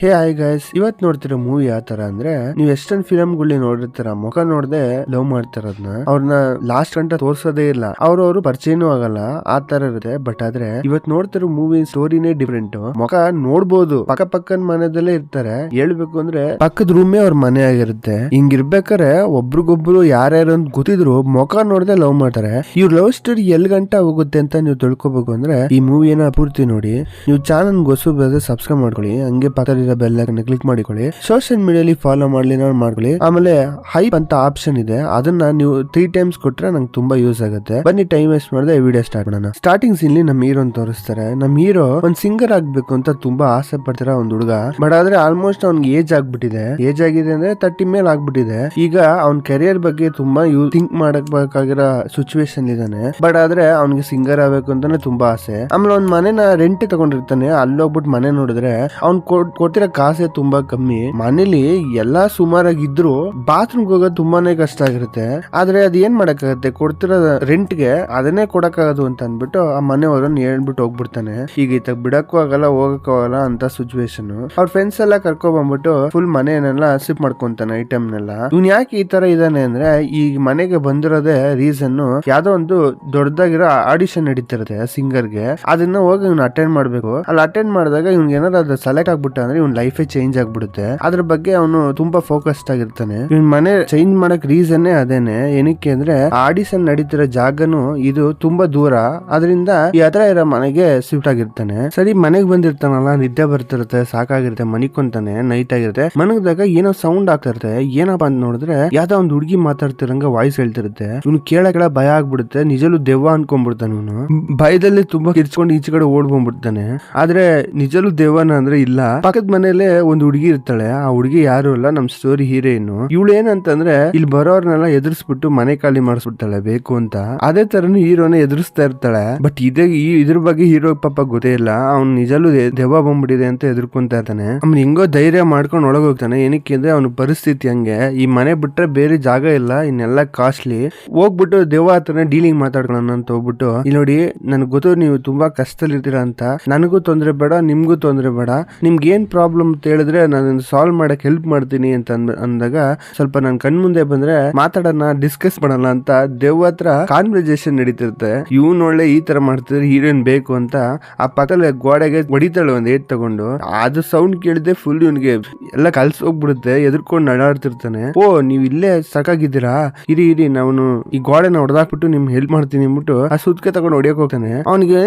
ಹೇ hi guys, ಇವತ್ ನೋಡ್ತಿರೋ movie ಯಾವ ತರ ಅಂದ್ರೆ, ನೀವು ವೆಸ್ಟರ್ನ್ ಫಿಲಮ್ ಗಳಲ್ಲಿ ನೋಡಿರ್ತೀರ, ಮುಖ ನೋಡದೆ ಲವ್ ಮಾಡ್ತಾರದ್ನ, ಅವ್ರನ್ನ ಲಾಸ್ಟ್ ಗಂಟ ತೋರ್ಸೋದೇ ಇಲ್ಲ, ಅವ್ರವ್ರು ಪರಿಚಯನೂ ಆಗಲ್ಲ, ಆ ತರ ಇರುತ್ತೆ. ಬಟ್ ಆದ್ರೆ ಇವತ್ ನೋಡ್ತಿರೋ ಮೂವಿ ಸ್ಟೋರಿನೇ ಡಿಫ್ರೆಂಟ್. ಮುಖ ನೋಡ್ಬೋದು, ಪಕ್ಕ ಪಕ್ಕದ ಮನೆದಲ್ಲೇ ಇರ್ತಾರೆ, ಹೇಳ್ಬೇಕು ಅಂದ್ರೆ ಪಕ್ಕದ ರೂಮೇ ಅವ್ರ ಮನೆ ಆಗಿರುತ್ತೆ. ಹಿಂಗಿರ್ಬೇಕಾರೆ ಒಬ್ರಿಗೊಬ್ರು ಯಾರ್ಯಾರು ಅಂತ ಗೊತ್ತಿದ್ರು ಮುಖ ನೋಡದೆ ಲವ್ ಮಾಡ್ತಾರೆ. ಇವ್ರ ಲವ್ ಸ್ಟೋರಿ ಎಲ್ ಗಂಟ ಹೋಗುತ್ತೆ ಅಂತ ನೀವು ತಿಳ್ಕೊಬೇಕು ಅಂದ್ರೆ ಈ ಮೂವಿನ ಪೂರ್ತಿ ನೋಡಿ. ನೀವು ಚಾನಲ್ ಹೊಸಬ್ರಾದ್ರೆ ಸಬ್ಸ್ಕ್ರೈಬ್ ಮಾಡ್ಕೊಳ್ಳಿ, ಹಂಗೆ ಪಕ್ಕದ ಬೆಲ್ ಐಕಾನ್ ಕ್ಲಿಕ್ ಮಾಡಿಕೊಳ್ಳಿ. ಸೋಷಿಯಲ್ ಮೀಡಿಯಾಲಿ ಫಾಲೋ ಮಾಡ್ಕೊಳ್ಳಿ. ಆಮೇಲೆ ಹೈಪ್ ಅಂತ ಆಪ್ಷನ್ ಇದೆ, ಅದನ್ನ ನೀವು 3 times ಕೊಟ್ರೆ ನಂಗೆ ತುಂಬಾ ಯೂಸ್ ಆಗುತ್ತೆ. ಬನ್ನಿ ಟೈಮ್ ವೇಸ್ಟ್ ಮಾಡದೆ ವಿಡಿಯೋ ಸ್ಟಾರ್ಟ್ ಮಾಡೋಣ. ಸ್ಟಾರ್ಟಿಂಗ್ ಸೀನ್ ನಮ್ಮ ಹೀರೋ ತೋರಿಸ್ತಾರೆ. ನಮ್ ಹೀರೋ ಒಂದ್ ಸಿಂಗರ್ ಆಗ್ಬೇಕು ಅಂತ ತುಂಬಾ ಆಸೆ ಪಡ್ತಾರ ಒಂದ್ ಹುಡುಗ. ಬಟ್ ಆದ್ರೆ ಆಲ್ಮೋಸ್ಟ್ ಅವ್ನಿಗೆ ಏಜ್ ಆಗ್ಬಿಟ್ಟಿದೆ. ಏಜ್ ಆಗಿದೆ ಅಂದ್ರೆ 30 ಮೇಲೆ ಆಗ್ಬಿಟ್ಟಿದೆ. ಈಗ ಅವ್ನ ಕೆರಿಯರ್ ಬಗ್ಗೆ ತುಂಬಾ ಥಿಂಕ್ ಮಾಡಬೇಕಾಗಿರೋ ಸಿಚುವೇಶನ್ ಇದಾನೆ. ಬಟ್ ಆದ್ರೆ ಅವ್ನಿಗೆ ಸಿಂಗರ್ ಆಗ್ಬೇಕು ಅಂತಾನೆ ತುಂಬಾ ಆಸೆ. ಆಮೇಲೆ ಅವ್ನ ಮನೆನ ರೆಂಟ್ ತಗೊಂಡಿರ್ತಾನೆ. ಅಲ್ಲೋಗ್ಬಿಟ್ಟು ಮನೆ ನೋಡಿದ್ರೆ ಅವ್ನ್ ಕೊಡ್ತಿರೋ ಕಾಸೆ ತುಂಬಾ ಕಮ್ಮಿ. ಮನೇಲಿ ಎಲ್ಲಾ ಸುಮಾರಾಗಿದ್ರು ಬಾತ್ರೂಮ್ ಹೋಗೋದು ತುಂಬಾನೇ ಕಷ್ಟ ಆಗಿರುತ್ತೆ. ಆದ್ರೆ ಅದ್ ಏನ್ ಮಾಡಕ್ಕಾಗತ್ತೆ, ಕೊಡ್ತಿರೋ ರೆಂಟ್ ಗೆ ಅದನ್ನೇ ಕೊಡಕ್ಕಾಗದು ಅಂತ ಅನ್ಬಿಟ್ಟು ಆ ಮನೆಯವರನ್ನ ಹೇಳ್ಬಿಟ್ಟು ಹೋಗ್ಬಿಡ್ತಾನೆ. ಈಗ ಇತ್ತ ಬಿಡಕ್ಕೂ ಆಗಲ್ಲ, ಹೋಗಕ್ಕೂ ಆಗಲ್ಲ ಅಂತ ಸಿಚುವೇಶನ್. ಅವ್ರ ಫ್ರೆಂಡ್ಸ್ ಎಲ್ಲ ಕರ್ಕೊ ಬಂದ್ಬಿಟ್ಟು ಫುಲ್ ಮನೆಯನ್ನೆಲ್ಲ ಶಿಫ್ಟ್ ಮಾಡ್ಕೊಂತಾನೆ, ಐಟಮ್ನೆಲ್ಲ. ಇವ್ನ್ ಯಾಕೆ ಈ ತರ ಇದಾನೆ ಅಂದ್ರೆ, ಈ ಮನೆಗೆ ಬಂದಿರೋದೇ ರೀಸನ್, ಯಾವ್ದೋ ಒಂದು ದೊಡ್ಡದಾಗಿರೋ ಆಡಿಷನ್ ನಡೀತಿರುತ್ತೆ ಸಿಂಗರ್ಗೆ. ಅದನ್ನ ಹೋಗಿ ಇವ್ನ ಅಟೆಂಡ್ ಮಾಡ್ಬೇಕು. ಅಲ್ಲಿ ಅಟೆಂಡ್ ಮಾಡಿದಾಗ ಇವ್ನ್ ಏನಾದ್ರು ಸೆಲೆಕ್ಟ್ ಆಗ್ಬಿಟ್ಟ ಅಂದ್ರೆ ಇವ್ನ ಲೈಫೇ ಚೇಂಜ್ ಆಗ್ಬಿಡುತ್ತೆ. ಅದ್ರ ಬಗ್ಗೆ ಅವನು ತುಂಬಾ ಫೋಕಸ್ಡ್ ಆಗಿರ್ತಾನೆ. ಇವ್ನ ಮನೆ ಚೇಂಜ್ ಮಾಡಕ್ ರೀಸನ್ ಅದೇನೆ. ಏನಕ್ಕೆ ಅಂದ್ರೆ ಆಡಿಷನ್ ನಡೀತಿರೋ ಜಾಗನು ಇದು ತುಂಬಾ ದೂರ, ಅದರಿಂದ ಈ ಹತ್ರ ಇರೋ ಮನೆಗೆ ಶಿಫ್ಟ್ ಆಗಿರ್ತಾನೆ. ಸರಿ ಮನೆಗ್ ಬಂದಿರ್ತಾನಲ್ಲ, ನಿದ್ದೆ ಬರ್ತಿರುತ್ತೆ, ಸಾಕಾಗಿರುತ್ತೆ, ಮನಿಕೊಂತಾನೆ. ನೈಟ್ ಆಗಿರುತ್ತೆ. ಮನಗದಾಗ ಏನೋ ಸೌಂಡ್ ಆಗ್ತಿರುತ್ತೆ. ಏನಪ್ಪಾ ಅಂತ ನೋಡಿದ್ರೆ ಯಾವ್ದೋ ಒಂದು ಹುಡುಗಿ ಮಾತಾಡ್ತಿರಂಗ ವಾಯ್ಸ್ ಹೇಳ್ತಿರುತ್ತೆ. ಇವ್ನು ಕೇಳ ಭಯ ಆಗ್ಬಿಡುತ್ತೆ. ನಿಜಲು ದೆವ್ವ ಅನ್ಕೊಂಡ್ಬಿಡ್ತಾನೆ. ಇವನು ಭಯದಲ್ಲಿ ತುಂಬಾ ಕಿರ್ಚ್ಕೊಂಡು ಈಚೆ ಕಡೆ ಓಡ್ ಬಂದ್ಬಿಡ್ತಾನೆ. ಆದ್ರೆ ನಿಜಲು ದೆವ್ವನ ಅಂದ್ರೆ ಇಲ್ಲ. ಪಕ್ಕದ ಮನೇಲೆ ಒಂದು ಹುಡುಗಿ ಇರ್ತಾಳೆ. ಆ ಹುಡುಗಿ ಯಾರು ಅಲ್ಲ, ನಮ್ ಸ್ಟೋರಿ ಹೀರೋಯಿನ್. ಇವಳು ಏನಂತಂದ್ರೆ ಇಲ್ಲಿ ಬರೋರ್ನೆಲ್ಲ ಎದುರಿಸ್ಬಿಟ್ಟು ಮನೆ ಖಾಲಿ ಮಾಡಿಸ್ಬಿಡ್ತಾಳೆ ಬೇಕು ಅಂತ. ಅದೇ ತರನು ಹೀರೋನ ಎದುರಿಸ್ತಾ ಇರ್ತಾಳೆ. ಬಟ್ ಇದ್ರ ಬಗ್ಗೆ ಹೀರೋ ಪಾಪ ಗೊತ್ತೇ ಇಲ್ಲ. ಅವ್ನು ನಿಜಲ್ಲೂ ದೆವ್ವ ಬಂದ್ಬಿಟ್ಟಿದೆ ಅಂತ ಎದುರ್ಕೊಂತಾ ಇರ್ತಾನೆ. ಅವ್ನು ಹೆಂಗೋ ಧೈರ್ಯ ಮಾಡ್ಕೊಂಡು ಒಳಗೆ ಹೋಗ್ತಾನೆ. ಏನಕ್ಕೆ ಅಂದ್ರೆ ಅವನ ಪರಿಸ್ಥಿತಿ ಹಂಗೆ. ಈ ಮನೆ ಬಿಟ್ರೆ ಬೇರೆ ಜಾಗ ಇಲ್ಲ, ಇನ್ನೆಲ್ಲ ಕಾಸ್ಟ್ಲಿ. ಹೋಗ್ಬಿಟ್ಟು ದೆವ್ವ ಹತ್ರನೇ ಡೀಲಿಂಗ್ ಮಾತಾಡ್ಕೊಳ್ಳೋಣ ಅಂತ ಹೋಗ್ಬಿಟ್ಟು, ಇಲ್ಲಿ ನೋಡಿ ನನ್ಗೆ ಗೊತ್ತು ನೀವು ತುಂಬಾ ಕಷ್ಟದಲ್ಲಿ ಇರ್ತೀರಾ ಅಂತ, ನನಗೂ ತೊಂದ್ರೆ ಬೇಡ, ನಿಮ್ಗೂ ತೊಂದ್ರೆ ಬೇಡ, ನಿಮ್ಗೆ ಏನ್ ಪ್ರಾಬ್ಲಮ್ ಅಂತ ಹೇಳಿದ್ರೆ ನಾನು ಸಾಲ್ವ್ ಮಾಡಕ್ ಹೆಲ್ಪ್ ಮಾಡ್ತೀನಿ ಅಂತ ಅಂದಾಗ, ಸ್ವಲ್ಪ ನನ್ ಕಣ್ ಮುಂದೆ ಬಂದ್ರೆ ಮಾತಾಡೋಣ, ಡಿಸ್ಕಸ್ ಮಾಡೋಣ ಅಂತ ದೆವ್ವ ಹತ್ರ ಕಾನ್ವರ್ಸೇಷನ್ ನಡೀತಿರುತ್ತೆ. ಇವ್ನು ಒಳ್ಳೆ ಈ ತರ ಮಾಡ್ತಿದ್ರೆ ಹೀರೋಯಿನ್ ಬೇಕು ಅಂತ ಆ ಪಕ್ಕದಲ್ಲಿ ಗೋಡೆಗೆ ಹೊಡಿತಾಳೆ ಒಂದ್ ಏಟ್ ತಗೊಂಡು. ಅದು ಸೌಂಡ್ ಕೇಳಿದೆ ಫುಲ್ ಇವ್ನಿಗೆ ಎಲ್ಲ ಕಲ್ಸ್ ಹೋಗ್ಬಿಡುತ್ತೆ. ಎದ್ರಕೊಂಡು ನಡಾಡ್ತಿರ್ತಾನೆ. ಓ ನೀವ್ ಇಲ್ಲೇ ಸಾಕಾಗಿದ್ದೀರಾ, ಇರಿ ನಾವು ಈ ಗೋಡೆನ ಹೊಡೆದಾಕ್ಬಿಟ್ಟು ನಿಮ್ಗೆ ಹೆಲ್ಪ್ ಮಾಡ್ತೀನಿ ಅಂದ್ಬಿಟ್ಟು ಆ ಸುತ್ಕೆ ತಗೊಂಡು ಹೊಡಿಯಕ್ ಹೋಗ್ತಾನೆ. ಅವನಿಗೆ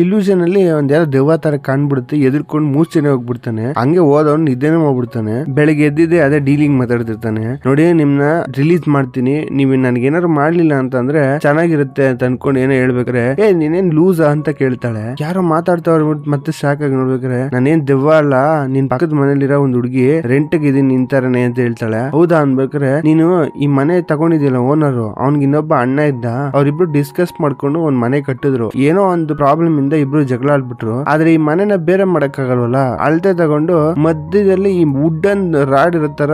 ಇಲ್ಯೂಷನ್ ಅಲ್ಲಿ ಒಂದ್ ಯಾರೋ ದೆವ್ವ ತರ ಕಾಣ್ಬಿಡುತ್ತೆ. ಎದ್ರಕೊಂಡು ಮೂರ್ಛೆನೆ ಹೋಗ್ಬಿಡ್ತಾನೆ. ಹಂಗೆ ಹೋದವ್ನು ನಿದ್ದೆನೆ ಮಾಡ್ಬಿಡ್ತಾನೆ. ಬೆಳಗ್ಗೆ ಎದ್ದಿದ್ದೆ ಅದೇ ಡೀಲಿಂಗ್ ಮಾತಾಡ್ತಿರ್ತಾನೆ. ನೋಡಿ ನಿಮ್ನ ರಿಲೀಸ್ ಮಾಡ್ತೀನಿ, ನೀವ್ ನನ್ಗೇನಾರು ಮಾಡ್ಲಿಲ್ಲ ಅಂತಂದ್ರೆ ಚೆನ್ನಾಗಿರುತ್ತೆ ಅಂತ ಅನ್ಕೊಂಡು ಏನೋ ಹೇಳ್ಬೇಕ್ರೆ, ನೀನೇನ್ ಲೂಸ್ ಅಂತ ಕೇಳ್ತಾಳೆ. ಯಾರೋ ಮಾತಾಡ್ತಾವ್ರ ಮತ್ತೆ ಶಾಕ್ ಆಗಿ ನೋಡ್ಬೇಕ್ರೆ, ನಾನೇನ್ ದೆವ್ವ ಅಲ್ಲ, ನಿನ್ ಪಕ್ಕದ ಮನೇಲಿರೋ ಒಂದ್ ಹುಡುಗಿ ರೆಂಟ್ ಇದೀನಿ ನಿಂತಾರನೆ ಅಂತ ಹೇಳ್ತಾಳೆ. ಹೌದಾ ಅನ್ಬೇಕ್ರೆ, ನೀನು ಈ ಮನೆ ತಗೊಂಡಿದ್ಯಲ್ಲ ಓನರ್, ಅವ್ನಿಗೆ ಇನ್ನೊಬ್ಬ ಅಣ್ಣ ಇದ್ದ, ಅವ್ರಿಬ್ರು ಡಿಸ್ಕಸ್ ಮಾಡ್ಕೊಂಡು ಒಂದ್ ಮನೆ ಕಟ್ಟಿದ್ರು. ಏನೋ ಒಂದು ಪ್ರಾಬ್ಲಮ್ ಇಂದ ಇಬ್ರು ಜಗಳ ಆಡ್ಬಿಟ್ರು. ಆದ್ರೆ ಈ ಮನೆನ ಬೇರೆ ಮಾಡಕ್ ಆಗಲ್ವಲ್ಲ, ಅಳತೆ ತಗೊಂಡು ಮಧ್ಯದಲ್ಲಿ ಈ ವುಡನ್ ರಾಡ್ ಇರೋ ತರ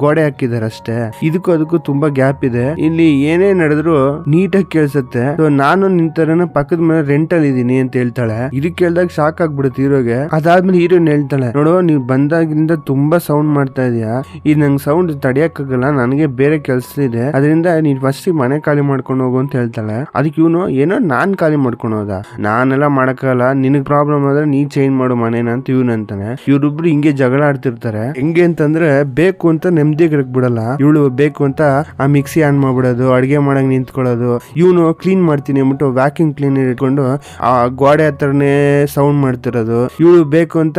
ಗೋಡೆ ಹಾಕಿದಾರೆ ಅಷ್ಟೇ. ಇದಕ್ಕೂ ಅದಕ್ಕೂ ತುಂಬಾ ಗ್ಯಾಪ್ ಇದೆ. ಇಲ್ಲಿ ಏನೇ ನಡೆದ್ರು ನೀಟಾಗಿ ಕೇಳ್ಸತ್ತೆ. ನಾನು ನಿಂತರನ ಪಕ್ಕದ ಮನೆ ರೆಂಟ್ ಅಲ್ಲಿ ಇದೀನಿ ಅಂತ ಹೇಳ್ತಾಳೆ. ಇದಕ್ಕೆ ಕೇಳ್ದಾಗ ಶಾಕ್ ಆಗ್ಬಿಡುತ್ತೆ ಹೀರೋಗೆ. ಅದಾದ್ಮೇಲೆ ಹೀರೋನ್ ಹೇಳ್ತಾಳೆ, ನೋಡು ನೀವ್ ಬಂದಾಗಿಂದ ತುಂಬಾ ಸೌಂಡ್ ಮಾಡ್ತಾ ಇದೀಯಾ, ಇದು ನಂಗೆ ಸೌಂಡ್ ತಡಿಯಕ್ಕಾಗಲ್ಲ, ನನಗೆ ಬೇರೆ ಕೆಲ್ಸ ಇದೆ, ಅದರಿಂದ ನೀನ್ ಫಸ್ಟ್ ಮನೆ ಖಾಲಿ ಮಾಡ್ಕೊಂಡು ಹೋಗು ಅಂತ ಹೇಳ್ತಾಳೆ. ಅದಕ್ಕೆ ಇವನು ಏನೋ ನಾನ್ ಖಾಲಿ ಮಾಡ್ಕೊಂಡು ಹೋದ, ನಾನೆಲ್ಲ ಮಾಡಕ್ಕಾಗಲ್ಲ, ನಿನಗ್ ಪ್ರಾಬ್ಲಮ್ ಆದ್ರೆ ನೀ ಚೇಂಜ್ ಮಾಡು ಮನೇನ ಅಂತ ಇವನು ಅಂತಾನೆ. ಇವ್ರಿಬ್ರು ಹಿಂಗೆ ಜಗಳ ಆಡ್ತಿರ್ತಾರೆ. ಹೆಂಗೆ ಅಂತಂದ್ರೆ ಬೇಕು ಅಂತ ನೆಮ್ಮದಿಗೆ ಬಿಡಲ್ಲ. ಇವಳು ಬೇಕು ಅಂತ ಆ ಮಿಕ್ಸಿ ಆನ್ ಮಾಡ್ಬಿಡೋದು, ಅಡಿಗೆ ಮಾಡಕ್ ನಿಂತ್ಕೊಳ್ಳೋದು. ಇವನು ಕ್ಲೀನ್ ಮಾಡ್ತೀನಿ ಅಂದ್ಬಿಟ್ಟು ವ್ಯಾಕ್ಯೂಮ್ ಕ್ಲೀನರ್ ಇಟ್ಕೊಂಡು ಆ ಗೋಡೆ ಹತ್ರನೇ ಸೌಂಡ್ ಮಾಡ್ತಿರೋದು. ಇವಳು ಬೇಕು ಅಂತ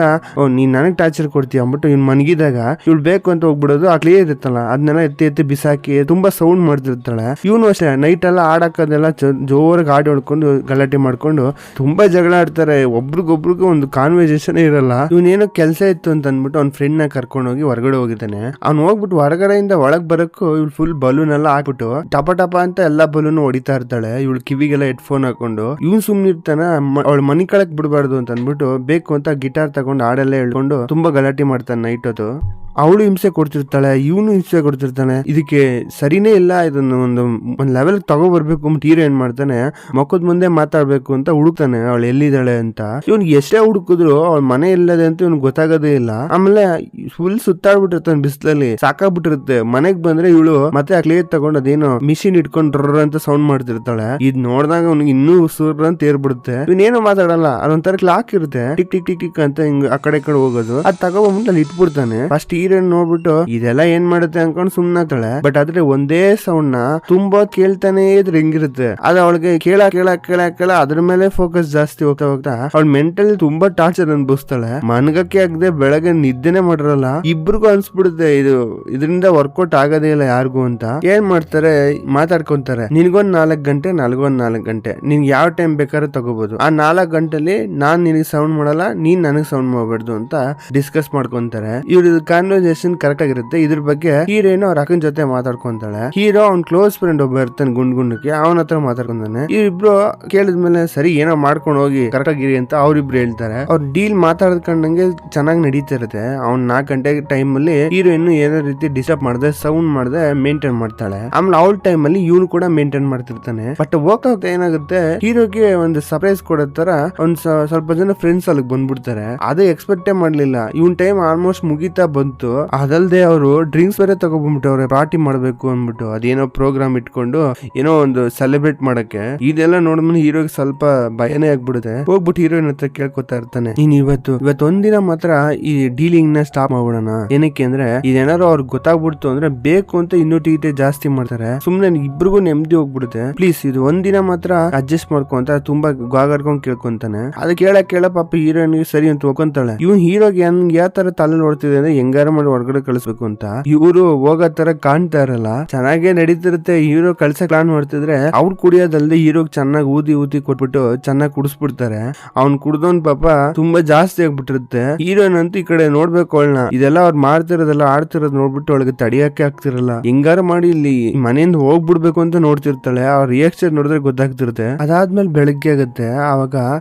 ನೀನ್ ನನಗ್ ಟಾರ್ಚರ್ ಕೊಡ್ತೀಯ ಅಂದ್ಬಿಟ್ಟು ಇವ್ನು ಮನ್ಗಿದಾಗ ಇವಳು ಬೇಕು ಅಂತ ಹೋಗ್ಬಿಡೋದು. ಆ ಕ್ಲಿಯರ್ ಇರುತ್ತಲ್ಲ ಅದನ್ನೆಲ್ಲ ಎತ್ತಿ ಬಿಸಾಕಿ ತುಂಬಾ ಸೌಂಡ್ ಮಾಡ್ತಿರ್ತಾಳೆ. ಇವನು ಅಷ್ಟೇ ನೈಟ್ ಎಲ್ಲ ಆಡಕ್ಕದೆಲ್ಲ ಜೋರಾಗಿ ಆಡಿ ಹೊಡ್ಕೊಂಡು ಗಲಾಟೆ ಮಾಡ್ಕೊಂಡು ತುಂಬಾ ಜಗಳ ಆಡ್ತಾರೆ. ಒಬ್ರಿಗೊಬ್ರಿಗೂ ಒಂದು ಕಾನ್ವರ್ಸೇಷನ್ ಇರಲ್ಲ. ಇವನೇನೋ ಕೆಲಸ ಇತ್ತು ಅಂತ ಅಂದ್ಬಿಟ್ಟು ಅವ್ನ ಫ್ರೆಂಡ್ ನ ಕರ್ಕೊಂಡು ಹೋಗಿ ಹೊರಗಡೆ ಹೋಗಿದ್ದಾನೆ. ಅವ್ನು ಹೋಗ್ಬಿಟ್ಟು ಹೊರಗಡೆಯಿಂದ ಒಳಗ್ ಬರಕ್ಕೂ ಇವಳು ಫುಲ್ ಬಲೂನ್ ಎಲ್ಲ ಹಾಕ್ಬಿಟ್ಟು ಟಪ ಟಪ ಅಂತ ಎಲ್ಲಾ ಬಲೂನ್ ಹೊಡಿತಾ ಇರ್ತಾಳೆ. ಇವಳು ಕಿವಿಗೆಲ್ಲ ಹೆಡ್ಫೋನ್ ಹಾಕೊಂಡು. ಇವ್ನು ಸುಮ್ನೆ ಇರ್ತಾನ, ಅವಳು ಮನಿ ಕಳಕ್ ಬಿಡಬಾರ್ದು ಅಂತ ಅಂದ್ಬಿಟ್ಟು ಬೇಕು ಅಂತ ಗಿಟಾರ್ ತಗೊಂಡು ಹಾಡೆಲ್ಲ ಹೇಳ್ಕೊಂಡು ತುಂಬಾ ಗಲಾಟೆ ಮಾಡ್ತಾನೆ ನೈಟ್ ಹೊತ್ತು. ಅವಳು ಹಿಂಸೆ ಕೊಡ್ತಿರ್ತಾಳೆ, ಇವನು ಹಿಂಸೆ ಕೊಡ್ತಿರ್ತಾನೆ. ಇದಕ್ಕೆ ಸರಿನೇ ಇಲ್ಲ, ಇದನ್ನ ಒಂದ್ ಲೆವೆಲ್ ತಗೋ ಬರ್ಬೇಕು ಅಂದ್ಬಿಟ್ಟು ಹೀರೋ ಏನ್ ಮಾಡ್ತಾನೆ, ಮಕ್ಕದ ಮುಂದೆ ಮಾತಾಡ್ಬೇಕು ಅಂತ ಹುಡುಕ್ತಾನೆ ಅವಳು ಎಲ್ಲಿದ್ದಾಳೆ ಅಂತ. ಇವ್ನಿಗೆ ಎಷ್ಟೇ ಹುಡುಕಿದ್ರು ಅವಳ ಮನೆ ಇಲ್ಲದೆ ಅಂತ ಇವ್ನಿಗೆ ಗೊತ್ತಾಗೋದೇ ಇಲ್ಲ. ಆಮೇಲೆ ಫುಲ್ ಸುತ್ತಾಡ್ಬಿಟ್ಟಿರ್ತಾನೆ ಬಿಸಿಲಲ್ಲಿ, ಸಾಕಾಗ್ಬಿಟ್ಟಿರುತ್ತೆ. ಮನೆಗ್ ಬಂದ್ರೆ ಇವಳು ಮತ್ತೆ ಆ ಕ್ಲೇ ತಗೊಂಡ್ ಅದೇನೋ ಮಿಷಿನ್ ಇಟ್ಕೊಂಡ್ ಡ್ರರ್ ಅಂತ ಸೌಂಡ್ ಮಾಡ್ತಿರ್ತಾಳೆ. ಇದ್ ನೋಡಿದಾಗ ಅವ್ನಿಗೆ ಇನ್ನೂ ಸುರ್ ಅಂತ ಏರ್ಬಿಡುತ್ತೆ. ಇವನೇನು ಮಾತಾಡಲ್ಲ, ಅದೊಂಥರ ಕ್ಲಾಕ್ ಇರುತ್ತೆ, ಟಿಕ್ ಟಿಕ್ ಟಿಕ್ ಟಿಕ್ ಅಂತ ಹಿಂಗ್ ಆ ಕಡೆ ಹೋಗೋದು. ಅದ್ ತಗೊಂಡ್ಬಿಟ್ಟು ಅಲ್ಲಿ ಇಟ್ಬಿಡ್ತಾನೆ. ಫಸ್ಟ್ ಹೀರೋಯಿನ್ ನೋಡ್ಬಿಟ್ಟು ಇದೆಲ್ಲ ಏನ್ ಮಾಡುತ್ತೆ ಅನ್ಕೊಂಡ್ ಸುಮ್ನಾತಾಳೆ. ಬಟ್ ಆದ್ರೆ ಒಂದೇ ಸೌಂಡ್ ನ ತುಂಬಾ ಕೇಳ್ತಾನೆ ಇದ್ರೆ ಹೆಂಗಿರುತ್ತೆ ಅದು ಅವಳಿಗೆ ಕೇಳ ಕೇಳ ಕೇಳ ಕೇಳ ಅದ್ರ ಮೇಲೆ ಫೋಕಸ್ ಜಾಸ್ತಿ ಹೋಗ್ತಾ ಹೋಗ್ತಾ ಅವಳ ಮೆಂಟಲಿ ತುಂಬಾ ಟಾರ್ಚರ್ ಅನ್ಭವಿಸ್ತಾಳೆ. ಮನ್ಗಕ್ಕೆ ಆಗದೆ ಬೆಳಗ್ಗೆ ನಿದ್ದೆನೆ ಮಾಡಿರಲ್ಲ. ಇಬ್ರಿಗೂ ಅನ್ಸ್ಬಿಡುತ್ತೆ ಇದರಿಂದ ವರ್ಕೌಟ್ ಆಗೋದೇ ಇಲ್ಲ ಯಾರಿಗೂ ಅಂತ. ಏನ್ ಮಾಡ್ತಾರೆ, ಮಾತಾಡ್ಕೊಂತಾರೆ. ನಿನ್ಗೊಂದ್ 4 ಗಂಟೆ, ನನಗೊಂದ್ 4 ಗಂಟೆ, ನಿನ್ಗೆ ಯಾವ ಟೈಮ್ ಬೇಕಾದ್ರೂ ತಗೋಬಹುದು. ಆ 4 ಗಂಟೆಲಿ ನಾನ್ ನಿನಗೆ ಸೌಂಡ್ ಮಾಡಲ್ಲ, ನೀನ್ ನನಗ್ ಸೌಂಡ್ ಮಾಡಬಾರ್ದು ಅಂತ ಡಿಸ್ಕಸ್ ಮಾಡ್ಕೊಂತಾರೆ. ಇವ್ರ ಕಾನ್ವರ್ಸೇಷನ್ ಕರೆಕ್ಟ್ ಆಗಿರುತ್ತೆ. ಇದ್ರ ಬಗ್ಗೆ ಹೀರೋಯಿನ್ ಅವ್ರ ಅಕ್ಕನ ಜೊತೆ ಮಾತಾಡ್ಕೊಂತಾಳೆ. ಹೀರೋ ಅವ್ನ್ ಕ್ಲೋಸ್ ಫ್ರೆಂಡ್ ಒಬ್ಬ ಇರ್ತಾನೆ ಗುಂಡ್ಗುಂಡಕ್ಕೆ, ಅವನ ಹತ್ರ ಮಾತಾಡ್ಕೊಂತಾನೆ. ಇವ್ರಿಬ್ರು ಕೇಳಿದ್ಮೇಲೆ ಸರಿ ಏನೋ ಮಾಡ್ಕೊಂಡು ಹೋಗಿ ಕರೆಕ್ಟ್ ಆಗಿರಿ ಅಂತ ಅವ್ರಿಬ್ರು ಹೇಳ್ತಾರೆ. ಅವ್ರ ಡೀಲ್ ಮಾತಾಡ್ಕೊಂಡಂಗೆ ಚೆನ್ನಾಗಿ ನಡೀತಾ ಇರುತ್ತೆ. ಅವ್ನ್ 4 ಗಂಟೆ ಟೈಮ್ ಅಲ್ಲಿ ಹೀರೋಯಿನ್ ಏನೋ ರೀತಿ ಡಿಸ್ಟರ್ಬ್ ಮಾಡದೆ ಸೌಂಡ್ ಮಾಡದೆ ಮೇಂಟೈನ್ ಮಾಡ್ತಾಳೆ. ಆಮೇಲೆ ಅವಳ ಟೈಮ್ ಅಲ್ಲಿ ಇವನು ಕೂಡ ಮೇಂಟೈನ್ ಮಾಡ್ತಿರ್ತಾನೆ. ಬಟ್ ಹೋಗ್ತಾ ಏನಾಗುತ್ತೆ, ಹೀರೋಗೆ ಒಂದು ಸರ್ಪ್ರೈಸ್ ಕೊಡೋ ತರ ಒಂದ್ ಸ್ವಲ್ಪ ಜನ ಫ್ರೆಂಡ್ಸ್ ಅಲ್ಲಿಗೆ ಬಂದ್ಬಿಡ್ತಾರೆ. ಅದು ಎಕ್ಸ್ಪೆಕ್ಟೇ ಮಾಡ್ಲಿಲ್ಲ. ಇವನ್ ಟೈಮ್ ಆಲ್ಮೋಸ್ಟ್ ಮುಗಿತಾ ಬಂತು. ಅದಲ್ದೆ ಅವರು ಡ್ರಿಂಕ್ಸ್ ಬೇರೆ ತಗೊಬಂದ್ಬಿಟ್ಟವ್ರೆ, ಪಾರ್ಟಿ ಮಾಡ್ಬೇಕು ಅಂದ್ಬಿಟ್ಟು ಅದೇನೋ ಪ್ರೋಗ್ರಾಮ್ ಇಟ್ಕೊಂಡು ಏನೋ ಒಂದು ಸೆಲೆಬ್ರೇಟ್ ಮಾಡಕ್ಕೆ. ಇದೆಲ್ಲ ನೋಡಿದ್ಮೇಲೆ ಹೀರೋಗೆ ಸ್ವಲ್ಪ ಭಯನೇ ಆಗ್ಬಿಡುತ್ತೆ. ಹೋಗ್ಬಿಟ್ಟು ಹೀರೋಯಿನ್ ಹತ್ರ ಕೇಳ್ಕೊತಾ ಇರ್ತಾನೆ, ನೀನ್ ಇವತ್ತೊಂದಿನ ಮಾತ್ರ ಈ ಡೀಲಿಂಗ್ ನ ಸ್ಟಾಪ್ ಮಾಡ್ಬಿಡೋಣ. ಏನಕ್ಕೆ ಅಂದ್ರೆ ಇದೇನಾದ್ರು ಅವ್ರಿಗೆ ಗೊತ್ತಾಗ್ಬಿಡ್ತು ಅಂದ್ರೆ ಬೇಕು ಅಂತ ಇನ್ನೂ ಟೀಟೆ ಜಾಸ್ತಿ ಮಾಡ್ತಾರೆ. ಸುಮ್ನೆ ಇಬ್ರಿಗೂ ನೆಮ್ಮದಿ ಹೋಗ್ಬಿಡುತ್ತೆ. ಪ್ಲೀಸ್ ಇದು ಒಂದಿನ ಮಾತ್ರ ಅಡ್ಜಸ್ಟ್ ಮಾಡ್ಕೊಂತ ತುಂಬಾ ಗಾಗಾಡ್ಕೊಂಡ್ ಕೇಳ್ಕೊಂತಾನೆ. ಅದು ಕೇಳ ಪಾಪ ಹೀರೋಯಿನ್ ಸರಿ ಅಂತ ಒಪ್ಕೊಂತಾಳೆ. ಇವ್ನು ಹೀರೋಗೆ ಯಾವ ತರ ತಲೆ ನೋಡ್ತಿದೆ ಅಂದ್ರೆ ಹೆಂಗಾರ ಮಾಡಿ ಹೊರಗಡೆ ಕಳಿಸ್ಬೇಕು ಅಂತ. ಇವರು ಹೋಗೋ ತರ ಕಾಣ್ತಾ ಇರಲ್ಲ. ಚೆನ್ನಾಗೇ ನಡೀತಿರುತ್ತೆ. ಹೀರೋ ಕಳ್ಸಕ್ ಪ್ಲಾನ್ ಮಾಡ್ತಿದ್ರೆ ಅವ್ರು ಕುಡಿಯೋದಲ್ದೆ ಹೀರೋಗ್ ಚೆನ್ನಾಗಿ ಊದಿ ಕೊಟ್ಬಿಟ್ಟು ಚೆನ್ನಾಗಿ ಕುಡಿಸ್ಬಿಡ್ತಾರೆ. ಅವ್ನ್ ಕುಡ್ದೋನ್ ಪಾಪ ತುಂಬಾ ಜಾಸ್ತಿ ಆಗ್ಬಿಟ್ಟಿರುತ್ತೆ. ಹೀರೋಯಿನ್ ಅಂತೂ ಈ ಕಡೆ ನೋಡ್ಬೇಕು ಅವಳನ್ನ. ಇದೆಲ್ಲ ಅವ್ರು ಮಾಡ್ತಿರೋದೆಲ್ಲ ಆಡ್ತಿರೋದ್ ನೋಡ್ಬಿಟ್ಟು ಅವಳಿಗೆ ತಡಿಯಕ್ಕೆ ಆಗ್ತಿರಲ್ಲ. ಹೆಂಗಾರ ಮಾಡಿ ಇಲ್ಲಿ ಮನೆಯಿಂದ ಹೋಗ್ಬಿಡ್ಬೇಕು ಅಂತ ನೋಡ್ತಿರ್ತಾಳೆ. ಅವ್ರ ರಿಯಾಕ್ಷನ್ ನೋಡಿದ್ರೆ ಗೊತ್ತಾಗ್ತಿರುತ್ತೆ. ಅದಾದ್ಮೇಲೆ ಬೆಳಗ್ಗೆ ಆಗುತ್ತೆ. ಅವಾಗ